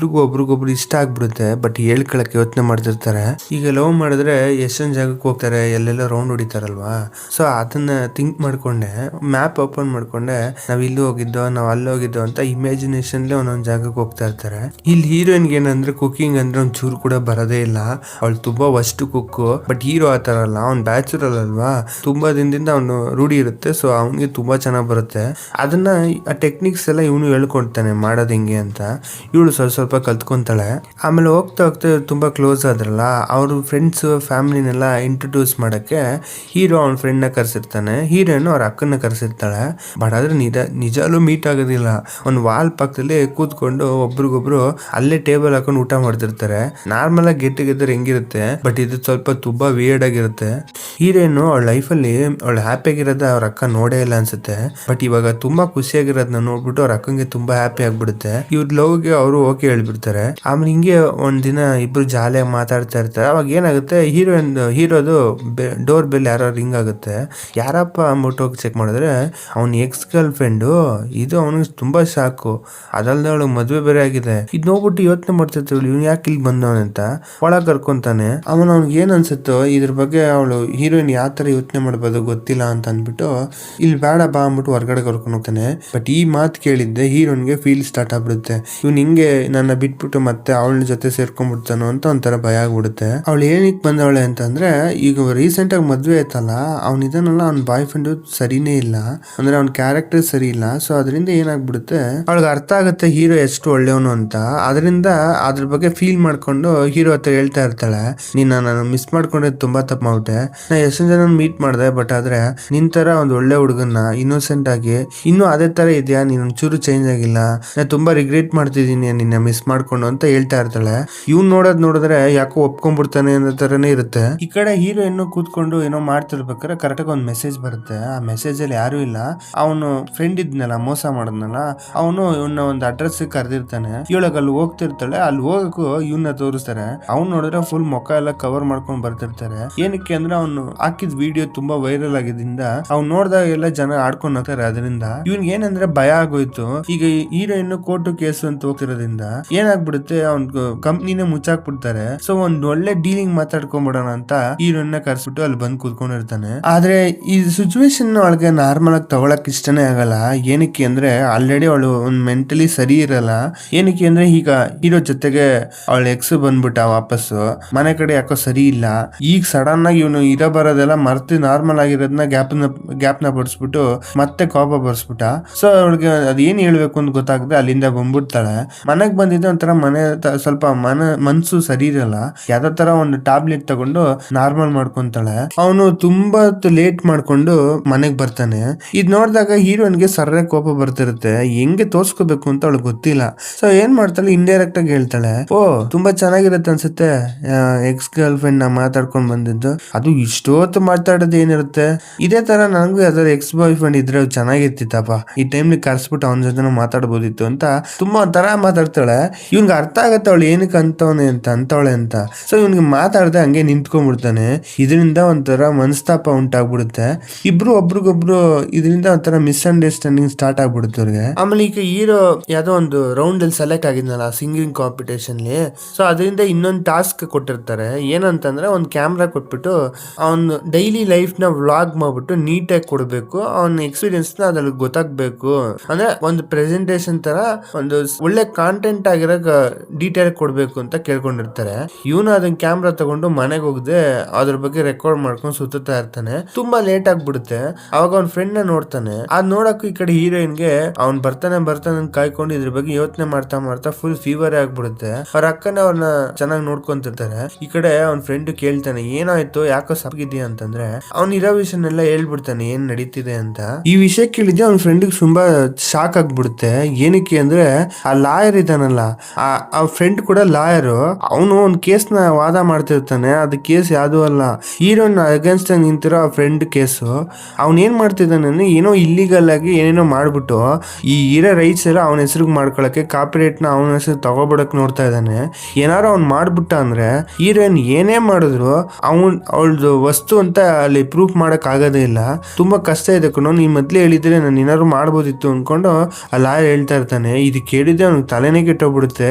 ಒಬ್ರಿಗೊಬ್ರು ಇಷ್ಟ ಆಗ್ಬಿಡುತ್ತೆ. ಬಟ್ ಹೇಳ್ಕೊಳಕ್ಕೆ ಯೋಚನೆ ಮಾಡ್ತಿರ್ತಾರೆ. ಈಗ ಲವ್ ಮಾಡಿದ್ರೆ ಎಷ್ಟೊಂದ್ ಜಾಗಕ್ಕೆ ಹೋಗ್ತಾರೆ, ಎಲ್ಲೆಲ್ಲ ರೌಂಡ್ ಹೊಡಿತಾರಲ್ವಾ. ಸೊ ಅದನ್ನ ಥಿಂಕ್ ಮಾಡ್ಕೊಂಡೆ, ಮ್ಯಾಪ್ ಓಪನ್ ಮಾಡ್ಕೊಂಡೆ, ನಾವ್ ಇಲ್ಲಿ ಹೋಗಿದ್ದೋ ನಾವ್ ಅಲ್ಲಿ ಹೋಗಿದ್ದೋ ಅಂತ ಇಮ್ಯಾಜಿನೇಷನ್ ಒಂದೊಂದ್ ಜಾಗಕ್ಕೆ ಹೋಗ್ತಾ ಇರ್ತಾರೆ. ಇಲ್ಲಿ ಹೀರೋಯಿನ್ಗೆ ಏನಂದ್ರೆ ಕುಕಿಂಗ್ ಅಂದ್ರೆ ಒಂದ್ ಚೂರು ಕೂಡ ಬರೋದೇ ಇಲ್ಲ. ಅವಳು ತುಂಬಾ ವಸ್ಟ್ ಕುಕ್ಕು. ಬಟ್ ಹೀರೋ ಆತರ ಅಲ್ಲ, ಅವ್ನ್ ಬ್ಯಾಚುರಲ್ ಅಲ್ವಾ, ತುಂಬಾ ದಿನದಿಂದ ಅವನು ರೂಢಿ ಇರುತ್ತೆ. ಸೊ ಅವ್ನಿಗೆ ತುಂಬಾ ಚೆನ್ನಾಗ್ ಬರುತ್ತೆ. ಅದನ್ನ ಆ ಟೆಕ್ನಿಕ್ಸ್ ಎಲ್ಲ ಇವನು ಹೇಳ್ಕೊಡ್ತಾನೆ ಮಾಡೋದ್ ಹೆಂಗೆ ಅಂತ. ಇವಳು ಸ್ವಲ್ಪ ಕಲ್ತ್ಕೊಂತಾಳೆ. ಆಮೇಲೆ ಹೋಗ್ತಾ ತುಂಬಾ ಕ್ಲೋಸ್ ಆದ್ರಲ್ಲ, ಅವ್ರ ಫ್ರೆಂಡ್ಸ್ ಫ್ಯಾಮಿಲಿನೆಲ್ಲ ಇಂಟ್ರೊಡ್ಯೂಸ್ ಮಾಡಕ್ಕೆ ಹೀರೋ ಅವ್ನ ಫ್ರೆಂಡ್ ನ ಕರ್ಸಿರ್ತಾನೆ, ಹೀರೋಯಿನ್ ಅವ್ರ ಅಕ್ಕನ ಕರ್ಸಿರ್ತಾಳೆ. ಬಟ್ ಆದ್ರೆ ನಿಜಾಲು ಮೀಟ್ ಆಗೋದಿಲ್ಲ. ಒಂದ್ ವಾಲ್ ಪಕ್ಕದಲ್ಲಿ ಕೂತ್ಕೊಂಡು ಒಬ್ರಿಗೊಬ್ರು ಅಲ್ಲೇ ಟೇಬಲ್ ಹಾಕೊಂಡು ಊಟ ಮಾಡ್ತಿರ್ತಾರೆ. ನಾರ್ಮಲ್ ಆಗಿ ಗೆಟ್ ಟುಗೆದರ್ ಹೆಂಗಿರುತ್ತೆ, ಬಟ್ ಇದು ಸ್ವಲ್ಪ ತುಂಬಾ ವಿಯರ್ಡ್ ಆಗಿರುತ್ತೆ. ಹೀರೋಯಿನ್ ಅವಳ ಲೈಫಲ್ಲಿ ಅವಳು ಹ್ಯಾಪಿ ಆಗಿರೋದ ಅವ್ರ ಅಕ್ಕ ನೋಡೇ ಇಲ್ಲ ಅನ್ಸುತ್ತೆ. ಬಟ್ ಇವಾಗ ತುಂಬಾ ಖುಷಿಯಾಗಿರೋದನ್ನ ನೋಡ್ಬಿಟ್ಟು ಅವ್ರ ಅಕ್ಕಂಗೆ ತುಂಬಾ ಹ್ಯಾಪಿ ಆಗ್ಬಿಡುತ್ತೆ. ಇವ್ರ ಲವ್ಗೆ ಅವರು ಓಕೆ ಹೇಳ್ಬಿಡ್ತಾರೆ. ಆಮೇಲೆ ಹಿಂಗೆ ಒಂದ್ ದಿನ ಇಬ್ರು ಜಾಲಿಯಾಗಿ ಮಾತಾಡ್ತಾ ಇರ್ತಾರೆ. ಅವಾಗ ಏನಾಗುತ್ತೆ, ಹೀರೋದು ಡೋರ್ ಬೆಲ್ ಯಾರೋ ರಿಂಗ್ ಆಗುತ್ತೆ. ಯಾರಪ್ಪ ಅಂದ್ಬಿಟ್ಟು ಹೋಗಿ ಚೆಕ್ ಮಾಡಿದ್ರೆ ಅವ್ನ ಎಕ್ಸ್ ಗರ್ಲ್ ಫ್ರೆಂಡು. ಇದು ಅವನಿಗೆ ತುಂಬಾ ಶಾಕು. ಅದಲ್ದೆ ಅವಳು ಮದ್ವೆ ಬೇರೆ ಆಗಿದೆ. ಇದ್ ನೋಡ್ಬಿಟ್ಟು ಯೋಚನೆ ಮಾಡ್ತಿರ್ತೀವಿ, ಇವ್ನು ಯಾಕೆ ಇಲ್ಲಿ ಬಂದವನಂತ. ಒಳಗ್ ಕರ್ಕೊಂತಾನೆ. ಅವನು ಅವ್ನಿಗೆ ಏನ್ ಅನ್ಸುತ್ತೋ ಇದ್ರ ಬಗ್ಗೆ ಅವಳು ಹೀರೋಯಿನ್ ಯಾವ ತರ ಯೋಚನೆ ಮಾಡ್ಬೋದು ಗೊತ್ತಿಲ್ಲ ಅಂತ ಅಂದ್ಬಿಟ್ಟು ಇಲ್ಲಿ ಬೇಡ ಬಾ ಅಂದ್ಬಿಟ್ಟು ಹೊರಗಡೆ ಕರ್ಕೊಂಡು ಹೋಗ್ತಾನೆ. ಬಟ್ ಈ ಮಾತು ಕೇಳಿದ್ದೆ ಹೀರೋಯಿನ್ಗೆ ಫೀಲ್ ಸ್ಟಾರ್ಟ್ ಆಗ್ಬಿಡುತ್ತೆ. ಇವ್ನು ಹಿಂಗೆ ನನ್ನ ಬಿಟ್ಬಿಟ್ಟು ಮತ್ತೆ ಅವಳ ಜೊತೆ ಸೇರ್ಕೊಂಡ್ಬಿಡ್ತಾನೋ ಅಂತ ಒಂಥರ ಭಯ ಆಗ್ಬಿಡುತ್ತೆ. ಅವಳು ಏನಕ್ಕೆ ಬಂದವಳೆ ಅಂತಂದ್ರೆ, ಈಗ ರೀಸೆಂಟ್ ಆಗಿ ಮದ್ವೆ ಆಯ್ತಲ್ಲ, ಅವ್ನ ಇದನ್ನಲ್ಲ ಅವ್ನ ಬಾಯ್ ಫ್ರೆಂಡ್ ಸರಿನೇ ಇಲ್ಲ, ಅಂದ್ರೆ ಅವ್ನ ಕ್ಯಾರೆಕ್ಟರ್ ಸರಿ ಇಲ್ಲ. ಸೊ ಅದರಿಂದ ಏನಾಗ್ಬಿಡುತ್ತೆ, ಅವಳಿಗೆ ಅರ್ಥ ಆಗುತ್ತೆ ಹೀರೋ ಎಷ್ಟು ಒಳ್ಳೆಯವನು ಅಂತ. ಅದರಿಂದ ಅದ್ರ ಬಗ್ಗೆ ಫೀಲ್ ಮಾಡ್ಕೊಂಡು ಹೀರೋ ಹತ್ರ ಹೇಳ್ತಾ ಇರ್ತಾಳೆ, ನಾನು ಮಿಸ್ ಮಾಡ್ಕೊಂಡಿದ್ದು ತುಂಬಾ ತಪ್ಪು ಮಾಡ್ಬಿಟ್ಟೆ. ನಾ ಎಷ್ಟೊಂದ್ ಜನ ಮೀಟ್ ಮಾಡಿದೆ, ಬಟ್ ಆದ್ರೆ ನಿನ್ ತರ ಒಂದ್ ಒಳ್ಳೆ ಹುಡುಗನ್ನ ಇನ್ನೋಸೆಂಟ್ ಆಗಿ ಇನ್ನೂ ಅದೇ ತರ ಇದೆಯಾ, ನೀನ್ ಒಂಚೂರು ಚೇಂಜ್ ಆಗಿಲ್ಲ, ನಾ ತುಂಬಾ ರಿಗ್ರೆಟ್ ಮಾಡ್ತಿದ್ದೀನಿ ನಿನ್ನ ಮಿಸ್ ಮಾಡ್ಕೊಂಡು ಅಂತ ಹೇಳ್ತಾ ಇರ್ತಾಳೆ. ಇವ್ನ್ ನೋಡಿದ್ರೆ ಯಾಕೋ ಒಪ್ಕೊಂಡ್ಬಿಡ್ತಾನೆ ಅನ್ನೋ ತರನೇ ಇರುತ್ತೆ. ಈ ಕಡೆ ಹೀರೋ ಇನ್ನೂ ಕೂತ್ಕೊಂಡು ಏನೋ ಮಾಡ್ತಿರ್ಬೇಕಾದ್ರೆ ಕರೆಕ್ಟ್ ಆಗಿ ಒಂದ್ ಮೆಸೇಜ್ ಬರುತ್ತೆ. ಆ ಮೆಸೇಜ್ ಅಲ್ಲಿ ಯಾರು ಇಲ್ಲ, ಅವನು ಫ್ರೆಂಡ್ ಇದ್ನಲ್ಲ ಮೋಸ ಮಾಡದ್ನಲ್ಲ, ಅವನು ಇವನ್ನ ಒಂದು ಅಡ್ರೆಸ್ ಕರೆದಿರ್ತಾನೆ. ಇವಳಗ ಅಲ್ಲಿ ಹೋಗ್ತಿರ್ತಾಳೆ. ಅಲ್ಲಿ ಹೋಗಕ್ಕೂ ಇವನ್ನ ತೋರಿಸ್ತಾರೆ. ಅವ್ನು ನೋಡಿದ್ರೆ ಫುಲ್ ಮುಖ ಎಲ್ಲ ಕವರ್ ಮಾಡ್ಕೊಂಡ್ ಬರ್ತಿರ್ತಾರೆ. ಏನಕ್ಕೆ ಅಂದ್ರೆ ಅವ್ನು ಹಾಕಿದ್ ವಿಡಿಯೋ ತುಂಬಾ ವೈರಲ್ ಆಗಿದ್ರಿಂದ ಅವ್ನು ನೋಡಿದಾಗ ಎಲ್ಲ ಜನ ಆಡ್ಕೊಂಡ್ ಹೋಗ್ತಾರೆ. ಅದರಿಂದ ಇವ್ನಿಗೆ ಏನಂದ್ರೆ ಭಯ ಆಗೋಯ್ತು. ಈಗ ಹೀರೋಯಿನ್ ಕೋರ್ಟು ಕೇಸು ಅಂತ ಹೋಗ್ತಿರೋದ್ರಿಂದ ಏನಾಗ್ಬಿಡುತ್ತೆ, ಅವ್ನ್ ಕಂಪ್ನಿನೇ ಮುಚ್ಚಾಕ್ಬಿಡ್ತಾರೆ. ಸೊ ಒಂದ್ ಒಳ್ಳೆ ಡೀಲಿಂಗ್ ಮಾತಾಡ್ಕೊಂಡ್ಬಿಡೋಣ ಅಂತ ಹೀರೋಯಿನ್ ಕರ್ಸ್ಬಿಟ್ಟು ಅಲ್ಲಿ ಬಂದ್ ಕೂತ್ಕೊಂಡಿರ್ತಾನೆ. ಆದ್ರೆ ಈ ಸಿಚುವೇಶನ್ ಅವಳಿಗೆ ನಾರ್ಮಲ್ ಆಗಿ ತಗೊಳಕ್ ಇಷ್ಟನೇ ಆಗಲ್ಲ. ಏನಕ್ಕೆ ಅಂದ್ರೆ ಆಲ್ರೆಡಿ ಅವಳು ಒಂದ್ ಮೆಂಟಲಿ ಸರಿ ಇರಲ್ಲ. ಏನಕ್ಕೆ ಅಂದ್ರೆ ಈಗ ಹೀರೋ ಜೊತೆಗೆ ಅವಳ ಎಕ್ಸ್ ಬಂದ್ಬಿಟ್ಟ ವಾಪಸ್ಸು, ಮನೆ ಕಡೆ ಯಾಕೋ ಸರಿ ಇಲ್ಲ. ಈಗ ಸಡನ್ ಆಗಿ ಇವನು ಇರೋ ಬರೋದೆಲ್ಲ ಮರ್ತಿ ನಾರ್ಮಲ್ ಆಗಿರೋದನ್ನ ಗ್ಯಾಪ್ನ ಬಡಿಸ್ಬಿಟ್ಟು ಮತ್ತೆ ಕೋಪ ಬರ್ಸ್ಬಿಟ್ಟ. ಸೊ ಅವಳಿಗೆ ಅದೇನ್ ಹೇಳ್ಬೇಕು ಅಂತ ಗೊತ್ತಾಗದೆ ಅಲ್ಲಿಂದ ಬಂದ್ಬಿಡ್ತಾಳೆ. ಮನೆಗ್ ಬಂದಿದ್ದ ಒಂಥರ ಸ್ವಲ್ಪ ಮನ್ಸು ಸರಿ ಇರಲ್ಲ. ಯಾವ್ದೋ ತರ ಒಂದು ಟ್ಯಾಬ್ಲೆಟ್ ತಗೊಂಡು ನಾರ್ಮಲ್ ಮಾಡ್ಕೊಂತಾಳೆ. ಅವನು ತುಂಬಾ ಲೇಟ್ ಮಾಡ್ಕೊಂಡು ಮನೆಗ್ ಬರ್ತಾನೆ. ಇದ್ ನೋಡಿದಾಗ ಹೀರೋಯಿನ್ಗೆ ಸರ್ರೆ ಕೋಪ ಬರ್ತಿರುತ್ತೆ. ಹೆಂಗೆ ತೋರ್ಸ್ಕೋಬೇಕು ಅಂತ ಅವಳಿಗೆ ಗೊತ್ತಿಲ್ಲ. ಸೊ ಏನ್ ಮಾಡ್ತಾಳೆ, ಇಂಡೈರೆಕ್ಟ್ ಆಗಿ ಹೇಳ್ತಾಳೆ, ಓ ತುಂಬಾ ಚೆನ್ನಾಗಿರುತ್ತೆ ಅನ್ಸುತ್ತೆ ಎಕ್ಸ್ ಗರ್ಲ್ ಫ್ರೆಂಡ್ ನಾ ಮಾತಾಡ್ಕೊಂಡ್ ಬಂದಿದ್ದು. ಅದು ಇಷ್ಟೊತ್ತು ಮಾತಾಡೋದು ಏನಿರುತ್ತೆ, ಇದೇ ತರ ನನಗೂ ಯಾವ್ದಾದ್ರು ಎಕ್ಸ್ ಬಾಯ್ ಫ್ರೆಂಡ್ ಇದ್ರೆ ಚೆನ್ನಾಗಿರ್ತಿತ್ತಪ್ಪ, ಈ ಟೈಮ್ಲಿ ಕರ್ಸ್ಬಿಟ್ಟು ಅವನ ಜೊತೆ ಮಾತಾಡ್ಬೋದಿತ್ತು ಅಂತ ತುಂಬಾ ಒಂಥರ ಮಾತಾಡ್ತಾಳೆ. ಇವ್ನಿಗೆ ಅರ್ಥ ಆಗತ್ತೆ ಅವಳು ಏನಕ್ಕೆ ಅಂತವಳೆ ಅಂತ. ಸೊ ಇವ್ನಿಗೆ ಮಾತಾಡದೆ ಹಂಗೆ ನಿಂತ್ಕೊಂಡ್ಬಿಡ್ತಾನೆ. ಇದರಿಂದ ಒಂಥರ ಮನಸ್ತಾಪ ಉಂಟಾಗ್ಬಿಡುತ್ತೆ. ಇಬ್ರು ಒಬ್ರಿಗೊಬ್ರು ಇದರಿಂದ ಒಂಥರ ಮಿಸ್ಅಂಡರ್ಸ್ಟ್ಯಾಂಡಿಂಗ್ ಸ್ಟಾರ್ಟ್ ಆಗ್ಬಿಡುತ್ತೆ ಅವ್ರಿಗೆ. ಆಮೇಲೆ ಈಗ ಹೀರೋ ಯಾವ್ದೋ ಒಂದು ರೌಂಡ್ ಅಲ್ಲಿ ಸೆಲೆಕ್ಟ್ ಆಗಿದ್ನಲ್ಲ ಸಿಂಗಿಂಗ್ ಕಾಂಪಿಟೇಷನ್. ಸೊ ಅದರಿಂದ ಇನ್ನೊಂದು ಟಾಸ್ಕ್ ಕೊಟ್ಟಿರ್ತಾರೆ. ಏನಂತಂದ್ರೆ ಒಂದು ಕ್ಯಾಮ್ರಾ ಕೊಟ್ಬಿಟ್ಟು ಅವ್ನು ಡೈಲಿ ಲೈಫ್ ನ ವ್ಲಾಗ್ ಮಾಡ್ಬಿಟ್ಟು ನೀಟಾಗಿ ಕೊಡ್ಬೇಕು. ಅವನ ಎಕ್ಸ್ಪೀರಿಯನ್ಸ್ ನ ಅದ್ರಲ್ಲಿ ಗೊತ್ತಾಗ್ಬೇಕು. ಅಂದ್ರೆ ಒಂದು ಪ್ರೆಸೆಂಟೇಶನ್ ತರ ಒಂದು ಒಳ್ಳೆ ಕಾಂಟೆಂಟ್ ಆಗಿರೋ ಡೀಟೇಲ್ ಕೊಡ್ಬೇಕು ಅಂತ ಕೇಳ್ಕೊಂಡಿರ್ತಾರೆ. ಇವನು ಅದನ್ನ ಕ್ಯಾಮ್ರಾ ತಗೊಂಡು ಮನೆಗೆ ಹೋಗದೆ ಅದ್ರ ಬಗ್ಗೆ ರೆಕಾರ್ಡ್ ಮಾಡ್ಕೊಂಡು ಸುತ್ತಾ ಇರ್ತಾನೆ. ತುಂಬಾ ಲೇಟ್ ಆಗ್ಬಿಡುತ್ತೆ. ಅವಾಗ ಅವ್ನ ಫ್ರೆಂಡ್ ನ ನೋಡ್ತಾನೆ. ಅದ್ ನೋಡಕ್ಕೂ ಈ ಕಡೆ ಹೀರೋಯಿನ್ಗೆ ಅವ್ನ್ ಬರ್ತಾನೆ ನನ್ ಕಾಯ್ಕೊಂಡು ಇದ್ರ ಬಗ್ಗೆ ಯೋಚನೆ ಮಾಡ್ತಾ ಮಾಡ್ತಾ ಫುಲ್ ಫೀವರ್ ಆಗ್ಬಿಡುತ್ತೆ. ಅವ್ರ ಅಕ್ಕನ ಅವ್ರನ್ನ ಚೆನ್ನಾಗಿ ನೋಡ್ಕೊಂತಿರ್ತಾರೆ. ಈ ಕಡೆ ಅವ್ನ ಫ್ರೆಂಡ್ ಕೇಳ್ತಾನೆ ಏನಾಯ್ತು ಯಾಕೋ ಸಪ್ಗಿದ್ಯಾ ಅಂತಂದ್ರೆ ಅವ್ನ್ ಇರೋ ವಿಷಯನೆಲ್ಲ ಹೇಳ್ಬಿಡ್ತಾನೆ ಏನ್ ನಡೀತಿದೆ ಅಂತ. ಈ ವಿಷಯ ಕೇಳಿದ್ರೆ ಅವ್ನ ಫ್ರೆಂಡ್ ತುಂಬಾ ಶಾಕ್ ಆಗ್ಬಿಡುತ್ತೆ. ಏನಕ್ಕೆ ಅಂದ್ರೆ ಆ ಲಾಯರ್ ಇದಾನಲ್ಲ, ಆ ಫ್ರೆಂಡ್ ಕೂಡ ಲಾಯರ್. ಅವನು ಒಂದ್ ಕೇಸ್ ನ ವಾದ ಮಾಡ್ತಿರ್ತಾನೆ. ಅದು ಕೇಸ್ ಯಾವ್ದು ಅಲ್ಲ, ಹೀರೋನ್ ಅಗೇನ್ಸ್ಟ್ ನಿಂತಿರೋ ಆ ಫ್ರೆಂಡ್ ಕೇಸು. ಅವ್ನ್ ಏನ್ ಮಾಡ್ತಿದ್ದಾನೆ, ಏನೋ ಇಲ್ಲಿಗಲ್ ಆಗಿ ಏನೇನೋ ಮಾಡ್ಬಿಟ್ಟು ಈ ಇರೋ ರೈಟ್ಸ್ ಎಲ್ಲ ಅವನ ಹೆಸರಿಗೆ ಮಾಡ್ಕೊಳಕ್ಕೆ, ಕಾಪಿರೇಟ್ ನ ಅವನ ಹೆಸರು ತಗೋಬಿಡಕ್ ನೋಡ್ತಾ ಇದ್ದಾನೆ. ಏನಾರು ಅವ್ನ್ ಮಾಡ್ಬಿಟ್ಟ ಅಂದ್ರೆ ಹೀರೋಯಿನ್ ಏನೇ ಮಾಡಿದ್ರು ಅವಳದು ವಸ್ತು ಅಂತ ಅಲ್ಲಿ ಪ್ರೂಫ್ ಮಾಡಕ್ ಆಗೋದೇ ಇಲ್ಲ. ತುಂಬಾ ಕಷ್ಟ ಇದೆ ಕಣೋ, ನೀ ಮೊದ್ಲೇ ಹೇಳಿದ್ರೆ ನಾನು ಏನಾದ್ರು ಮಾಡ್ಬೋದಿತ್ತು ಅನ್ಕೊಂಡು ಆ ಲಾಯರ್ ಹೇಳ್ತಾ ಇರ್ತಾನೆ. ಇದು ಕೇಳಿದ್ರೆ ಅವ್ನಿಗೆ ತಲೆನೇ ಕೆಟ್ಟೋಗ್ಬಿಡುತ್ತೆ.